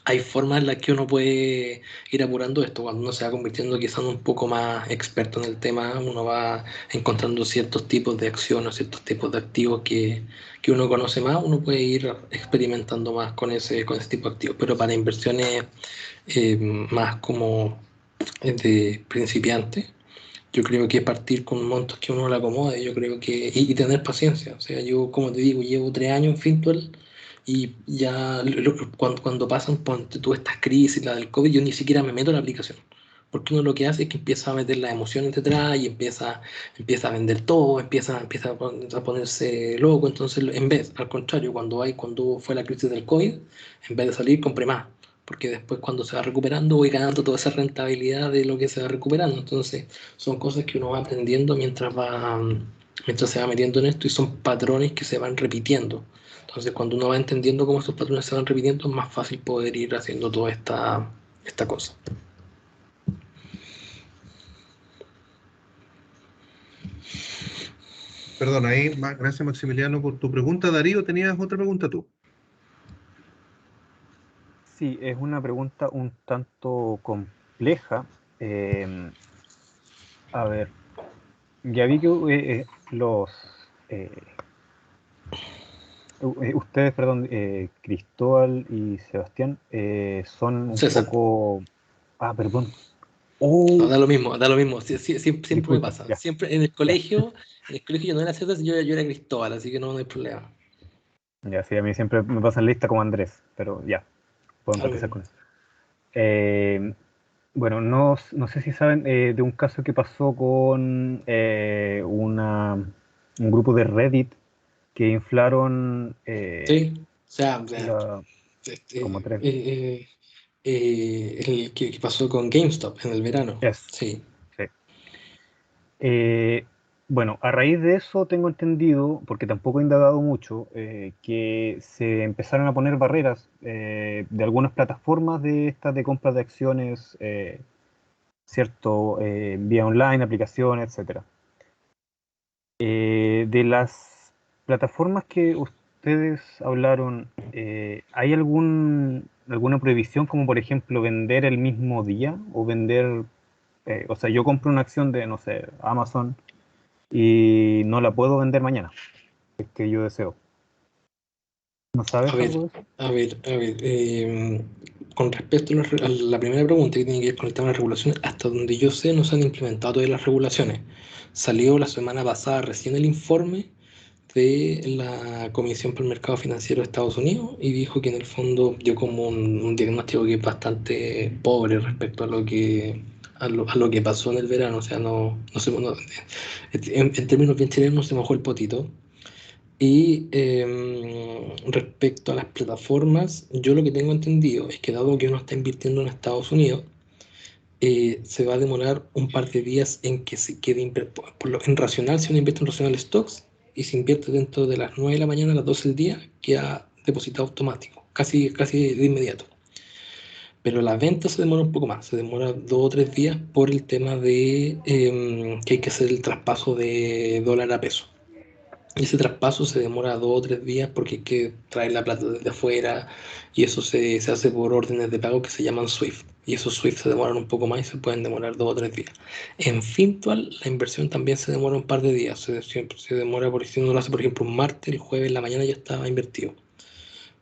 hay formas en las que uno puede ir apurando esto. Cuando uno se va convirtiendo quizás un poco más experto en el tema, uno va encontrando ciertos tipos de acciones, ciertos tipos de activos que uno conoce más, uno puede ir experimentando más con ese tipo de activos. Pero para inversiones más como de principiante, yo creo que partir con montos que uno le acomode, yo creo que, y tener paciencia. O sea, yo, como te digo, llevo 3 años en Fintual y ya cuando pasan ponte tú estas crisis, la del COVID, yo ni siquiera me meto en la aplicación. Porque uno lo que hace es que empieza a meter las emociones detrás y empieza a vender todo, empieza a ponerse loco. Entonces, al contrario, cuando fue la crisis del COVID, en vez de salir, compré más. Porque después cuando se va recuperando voy ganando toda esa rentabilidad de lo que se va recuperando. Entonces, son cosas que uno va aprendiendo mientras se va metiendo en esto y son patrones que se van repitiendo. Entonces, cuando uno va entendiendo cómo estos patrones se van repitiendo, es más fácil poder ir haciendo toda esta cosa. Perdón, ahí, gracias Maximiliano por tu pregunta. Darío, ¿tenías otra pregunta tú? Sí, es una pregunta un tanto compleja. A ver, ya vi que ustedes, perdón, Cristóbal y Sebastián, son un César. poco... Ah, perdón. No, da lo mismo. Siempre me Disculpa, pasa. ya, Siempre en el ya. colegio yo no era César, yo era Cristóbal, así que no hay problema. Ya, sí, a mí siempre me pasan lista como Andrés, pero ya, podemos empezar con eso. Bueno, no sé si saben de un caso que pasó con un grupo de Reddit que inflaron Sí, o sea, la- como tres. el que pasó con GameStop en el verano. Eso, Sí. sí. Bueno, a raíz de eso tengo entendido, porque tampoco he indagado mucho, que se empezaron a poner barreras de algunas plataformas de estas de compra de acciones, ¿cierto? Vía online, aplicaciones, etcétera. De las plataformas que ustedes hablaron, ¿hay alguna prohibición como por ejemplo vender el mismo día o vender, o sea, yo compro una acción de, no sé, Amazon y no la puedo vender mañana, es que yo deseo? ¿No A sabes ver, algo de eso? con respecto a la primera pregunta que tiene que ver con el tema de las regulaciones, hasta donde yo sé no se han implementado todas las regulaciones. Salió la semana pasada recién el informe de la Comisión para el Mercado Financiero de Estados Unidos y dijo que en el fondo dio como un diagnóstico que es bastante pobre respecto a lo que pasó en el verano. O sea, en términos bien chilenos no se mojó el potito. Y respecto a las plataformas, yo lo que tengo entendido es que dado que uno está invirtiendo en Estados Unidos, se va a demorar un par de días en que se quede en racional. Si uno invierte en racional stocks y se invierte dentro de las 9 de la mañana a las 12 del día, queda depositado automático, casi de inmediato. Pero la venta se demora un poco más, se demora 2 o 3 días por el tema de que hay que hacer el traspaso de dólar a peso. Y ese traspaso se demora 2 o 3 días porque hay que traer la plata desde afuera y eso se hace por órdenes de pago que se llaman SWIFT. Y esos SWIFT se demoran un poco más y se pueden demorar 2 o 3 días. En Fintual la inversión también se demora un par de días. Se demora, si uno lo hace por ejemplo un martes, el jueves en la mañana ya estaba invertido.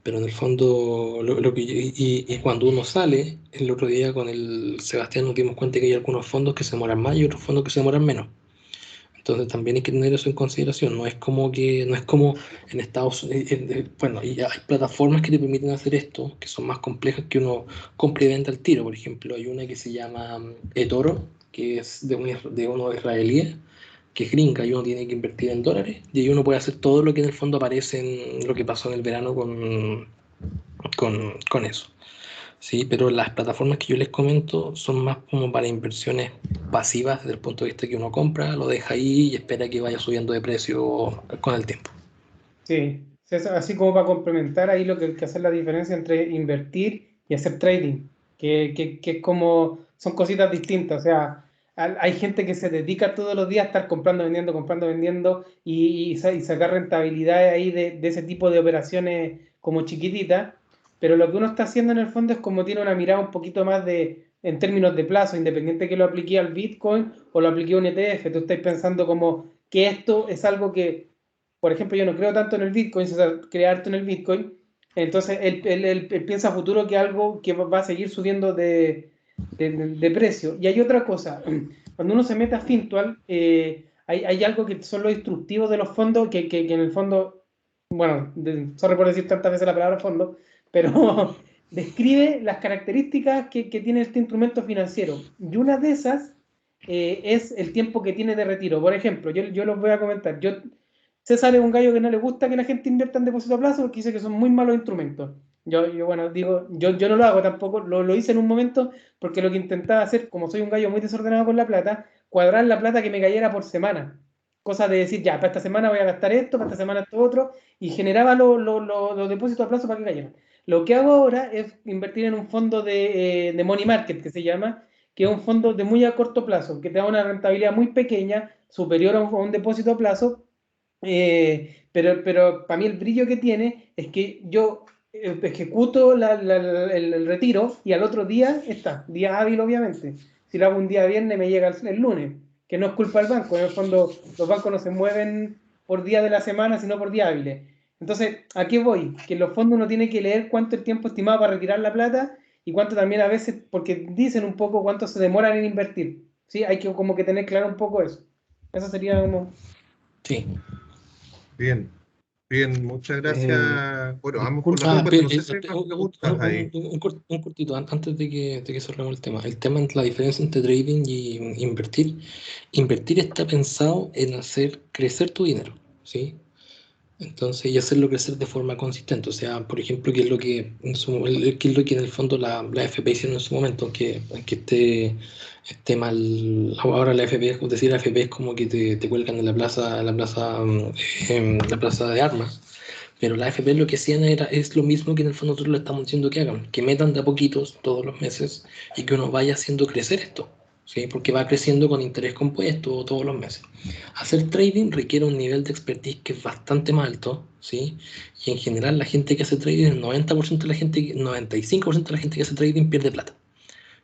Pero en el fondo, y cuando uno sale, el otro día con el Sebastián nos dimos cuenta que hay algunos fondos que se demoran más y otros fondos que se demoran menos. Entonces también hay que tener eso en consideración. No es como en Estados Unidos, bueno, y hay plataformas que te permiten hacer esto, que son más complejas que uno compre y venda al tiro. Por ejemplo, hay una que se llama eToro, que es de unos israelíes, que es gringa y uno tiene que invertir en dólares, y ahí uno puede hacer todo lo que en el fondo aparece en lo que pasó en el verano con eso. Sí, pero las plataformas que yo les comento son más como para inversiones pasivas desde el punto de vista que uno compra, lo deja ahí y espera que vaya subiendo de precio con el tiempo. Sí, así como para complementar ahí lo que hay que hacer la diferencia entre invertir y hacer trading, que es como, son cositas distintas, o sea, hay gente que se dedica todos los días a estar comprando, vendiendo y sacar rentabilidad ahí de ese tipo de operaciones como chiquititas, pero lo que uno está haciendo en el fondo es como tiene una mirada un poquito más en términos de plazo, independiente que lo aplique al Bitcoin o lo aplique a un ETF, tú estás pensando como que esto es algo que por ejemplo, yo no creo tanto en el Bitcoin, o sea, crearte en el Bitcoin, entonces él piensa a futuro que algo que va a seguir subiendo de precio. Y hay otra cosa, cuando uno se mete a Fintual, hay algo que son los instructivos de los fondos, que en el fondo, bueno, sorry por decir tantas veces la palabra fondo, pero describe las características que tiene este instrumento financiero. Y una de esas es el tiempo que tiene de retiro. Por ejemplo, yo los voy a comentar. César es un gallo que no le gusta que la gente invierta en depósito a plazo porque dice que son muy malos instrumentos. Bueno, digo, yo no lo hago tampoco, lo hice en un momento porque lo que intentaba hacer, como soy un gallo muy desordenado con la plata, cuadrar la plata que me cayera por semana. Cosa de decir, ya, para esta semana voy a gastar esto, para esta semana esto otro, y generaba los depósitos a plazo para que cayeran. Lo que hago ahora es invertir en un fondo de money market, que se llama, que es un fondo de muy a corto plazo, que te da una rentabilidad muy pequeña, superior a un depósito a plazo, pero para mí el brillo que tiene es que yo ejecuto el retiro y al otro día está, día hábil obviamente. Si lo hago un día viernes me llega el lunes, que no es culpa del banco, en el fondo los bancos no se mueven por día de la semana, sino por día hábiles. Entonces, ¿a qué voy? Que en los fondos uno tiene que leer cuánto es el tiempo estimado para retirar la plata y cuánto también a veces, porque dicen un poco cuánto se demoran en invertir. ¿Sí? Hay que como que tener claro un poco eso. Eso sería como... Sí, Bien. Bien, muchas gracias. Bueno, vamos con la disculpa, respuesta. No sé si hay más preguntas ahí. Un cortito, antes de que cerremos el tema. El tema entre la diferencia entre trading y invertir. Invertir está pensado en hacer crecer tu dinero, ¿sí? Entonces, y hacerlo crecer de forma consistente. O sea, por ejemplo, qué es lo que qué es lo que en el fondo la FP hicieron en su momento, aunque esté mal. Ahora la FP, es decir, la FP es como que te cuelgan en la plaza de armas. Pero la AFP lo que hacían es lo mismo que en el fondo nosotros le estamos diciendo que hagan, que metan de a poquitos todos los meses y que uno vaya haciendo crecer esto, ¿sí? Porque va creciendo con interés compuesto todos los meses. Hacer trading requiere un nivel de expertise que es bastante más alto, ¿sí? Y en general la gente que hace trading, el 90% de la gente, 95% de la gente que hace trading pierde plata.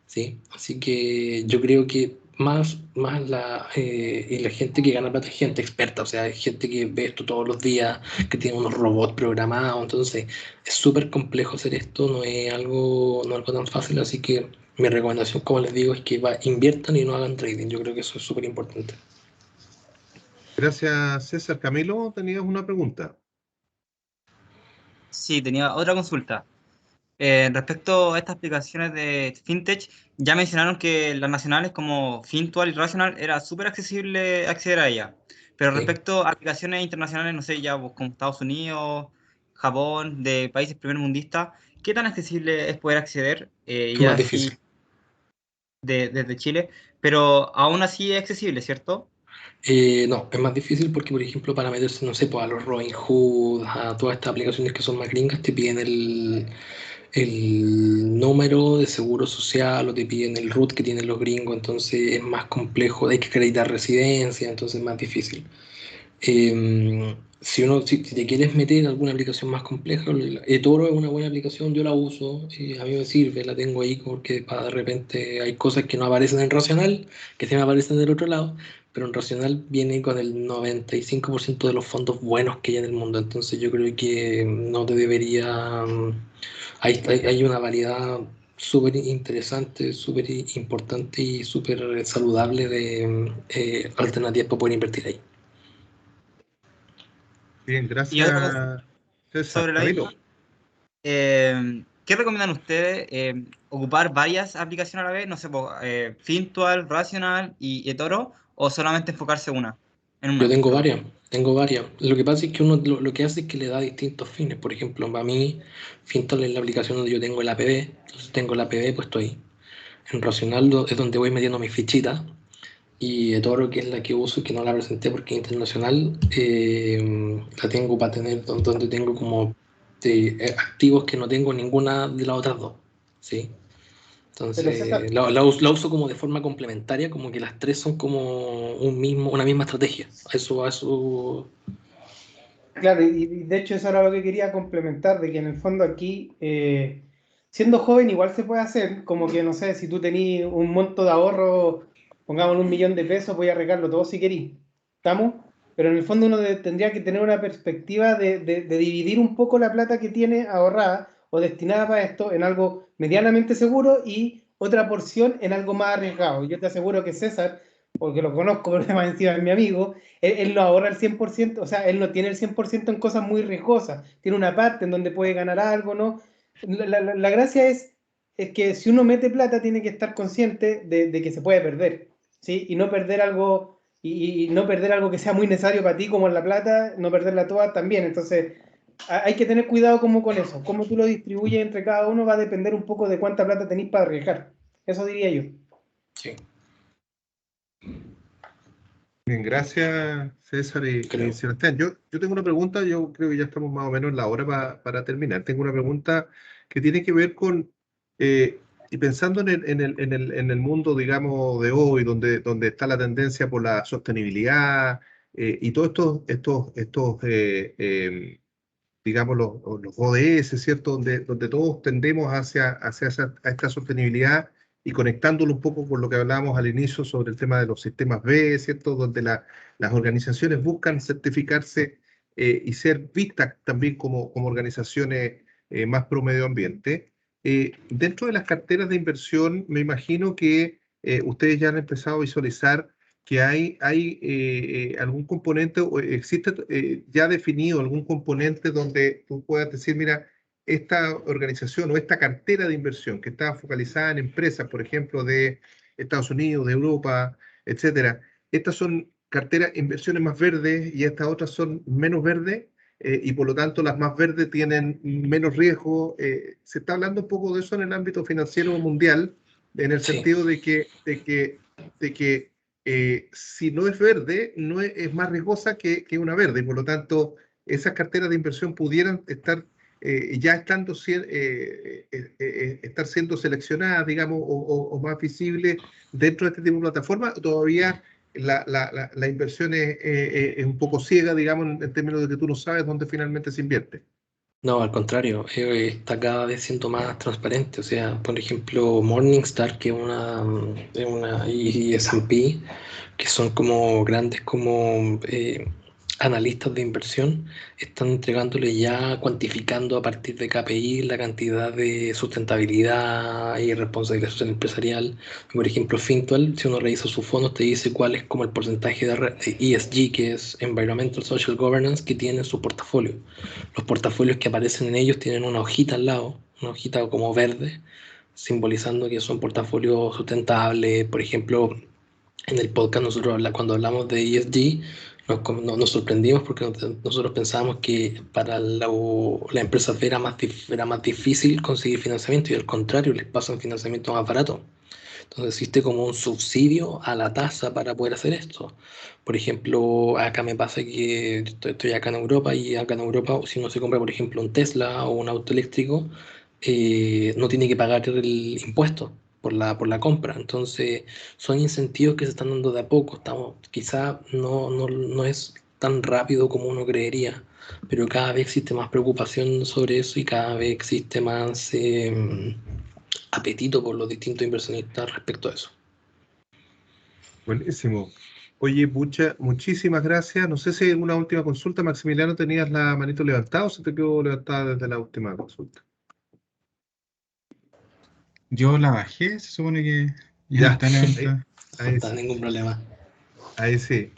¿Sí? Así que yo creo que y la gente que gana plata es gente experta, o sea, es gente que ve esto todos los días, que tiene unos robots programados, entonces es súper complejo hacer esto, no es algo tan fácil, así que mi recomendación, como les digo, es que inviertan y no hagan trading, yo creo que eso es súper importante. Gracias, César. Camilo, tenías una pregunta. Sí, tenía otra consulta. Respecto a estas aplicaciones de FinTech, ya mencionaron que las nacionales como Fintual y Rational era súper accesible acceder a ellas. Pero ¿Sí? respecto a aplicaciones internacionales, no sé, ya pues, como Estados Unidos, Japón, de países primermundistas, ¿qué tan accesible es poder acceder? Es Ya más así difícil. desde Chile, pero aún así es accesible, ¿cierto? No, es más difícil porque, por ejemplo, para meterse, no sé, pues a los Robinhood, a todas estas aplicaciones que son más gringas, te piden el número de seguro social o te piden el root que tienen los gringos, entonces es más complejo, hay que acreditar residencia, entonces es más difícil. Si te quieres meter en alguna aplicación más compleja, eToro es una buena aplicación, yo la uso, a mí me sirve, la tengo ahí porque de repente hay cosas que no aparecen en Racional, que sí me aparecen del otro lado, pero en Racional viene con el 95% de los fondos buenos que hay en el mundo, entonces yo creo que no te debería... hay una variedad súper interesante, súper importante y súper saludable de alternativas para poder invertir ahí. Bien, Y otra cosa gracias, César. sobre la Camilo. misma, ¿qué recomiendan ustedes? ¿Ocupar varias aplicaciones a la vez? No sé, Fintual, Rational y eToro, o solamente enfocarse en Yo una, tengo perdón. varias, tengo varias. Lo que pasa es que uno lo que hace es que le da distintos fines. Por ejemplo, para mí, Fintal es la aplicación donde yo tengo el APB, entonces tengo el APB puesto ahí. En Racional es donde voy metiendo mis fichitas. Y eToro, que es la que uso y que no la presenté porque es internacional, la tengo para tener donde tengo como activos que no tengo ninguna de las otras dos. ¿Sí? Pero César, Entonces, la uso como de forma complementaria, como que las tres son como una misma estrategia. A eso. claro, y de hecho eso era lo que quería complementar, de que en el fondo aquí, siendo joven igual se puede hacer, como que no sé, si tú tenías un monto de ahorro, pongamos 1 millón de pesos, voy a arriesgarlo todo si querís, ¿estamos? Pero en el fondo uno tendría que tener una perspectiva de dividir un poco la plata que tiene ahorrada o destinada para esto en algo medianamente seguro y otra porción en algo más arriesgado. Yo te aseguro que César, porque lo conozco, pero además encima es mi amigo, él no ahorra el 100%, o sea, él no tiene el 100% en cosas muy riesgosas, tiene una parte en donde puede ganar algo, ¿no? La gracia es que si uno mete plata tiene que estar consciente de que se puede perder, ¿sí? Y no perder algo, y no perder algo que sea muy necesario para ti como en la plata, no perderla toda también, entonces hay que tener cuidado como con eso, cómo tú lo distribuyes entre cada uno va a depender un poco de cuánta plata tenéis para arriesgar, eso diría yo. Sí, Bien, gracias, César y creo. Sebastián. Yo tengo una pregunta, yo creo que ya estamos más o menos en la hora para terminar. Tengo una pregunta que tiene que ver con, y pensando en el mundo, digamos, de hoy, donde está la tendencia por la sostenibilidad y todos digamos, los ODS, ¿cierto? Donde todos tendemos a esta sostenibilidad y conectándolo un poco con lo que hablábamos al inicio sobre el tema de los sistemas B, ¿cierto? Donde las organizaciones buscan certificarse y ser vistas también como organizaciones más pro medio ambiente. Dentro de las carteras de inversión, me imagino que ustedes ya han empezado a visualizar que hay algún componente o existe ya definido algún componente donde tú puedas decir, mira, esta organización o esta cartera de inversión que está focalizada en empresas, por ejemplo, de Estados Unidos, de Europa, etcétera, estas son carteras, inversiones más verdes y estas otras son menos verdes, y por lo tanto las más verdes tienen menos riesgo. Se está hablando un poco de eso en el ámbito financiero mundial, en el Sí. sentido de que si no es verde, no es más riesgosa que una verde, y por lo tanto esas carteras de inversión pudieran estar ya estar siendo seleccionadas, digamos, o más visibles dentro de este tipo de plataforma. Todavía la inversión es un poco ciega, digamos, en términos de que tú no sabes dónde finalmente se invierte. No, al contrario, está cada vez siendo más transparente. O sea, por ejemplo, Morningstar, que y S&P, que son como grandes como analistas de inversión, están entregándole ya, cuantificando a partir de KPI la cantidad de sustentabilidad y responsabilidad social empresarial. Por ejemplo, Fintual, si uno revisa sus fondos, te dice cuál es como el porcentaje de ESG, que es Environmental Social Governance, que tiene en su portafolio. Los portafolios que aparecen en ellos tienen una hojita al lado, una hojita como verde, simbolizando que son portafolios sustentables. Por ejemplo, en el podcast nosotros cuando hablamos de ESG nos sorprendimos porque nosotros pensábamos que para la empresa era más difícil conseguir financiamiento, y al contrario, les pasan financiamiento más barato. Entonces existe como un subsidio a la tasa para poder hacer esto. Por ejemplo, acá me pasa que estoy acá en Europa, y acá en Europa si uno se compra, por ejemplo, un Tesla o un auto eléctrico, no tiene que pagar el impuesto por la compra. Entonces son incentivos que se están dando de a poco. Quizá no es tan rápido como uno creería, pero cada vez existe más preocupación sobre eso y cada vez existe más apetito por los distintos inversionistas respecto a eso. Buenísimo. Oye, muchísimas gracias. No sé si hay alguna última consulta. Maximiliano, ¿tenías la manito levantada o se te quedó levantada desde la última consulta? Yo la bajé, se supone que ya Ya, no está levantada. No ahí está sí. ningún problema. Ahí sí.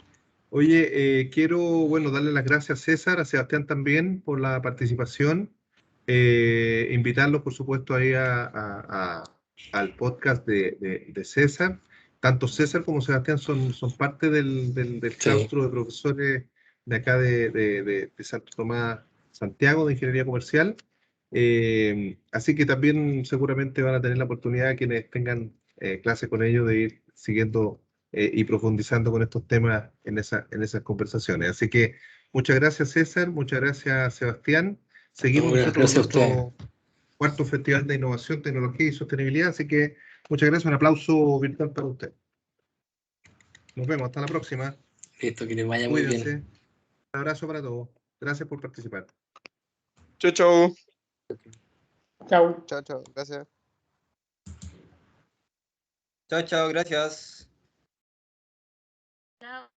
Oye, quiero, bueno, darle las gracias a César, a Sebastián también por la participación. Invitarlos, por supuesto, ahí al podcast de César. Tanto César como Sebastián son parte del Sí. claustro de profesores de acá de Santo Tomás, Santiago, de Ingeniería Comercial. Así que también seguramente van a tener la oportunidad, quienes tengan clases con ellos, de ir siguiendo y profundizando con estos temas en esas conversaciones. Así que muchas gracias, César, muchas gracias, Sebastián. Seguimos nosotros con Gracias a usted. nuestro cuarto Festival de Innovación, Tecnología y Sostenibilidad, así que muchas gracias, un aplauso virtual para usted. Nos vemos, hasta la próxima. Listo, que les vaya muy bien. Cuídense. Un abrazo para todos. Gracias por participar. Chau, chau. Chau. Chao, chao. Gracias. Chao, chao, gracias. Chao.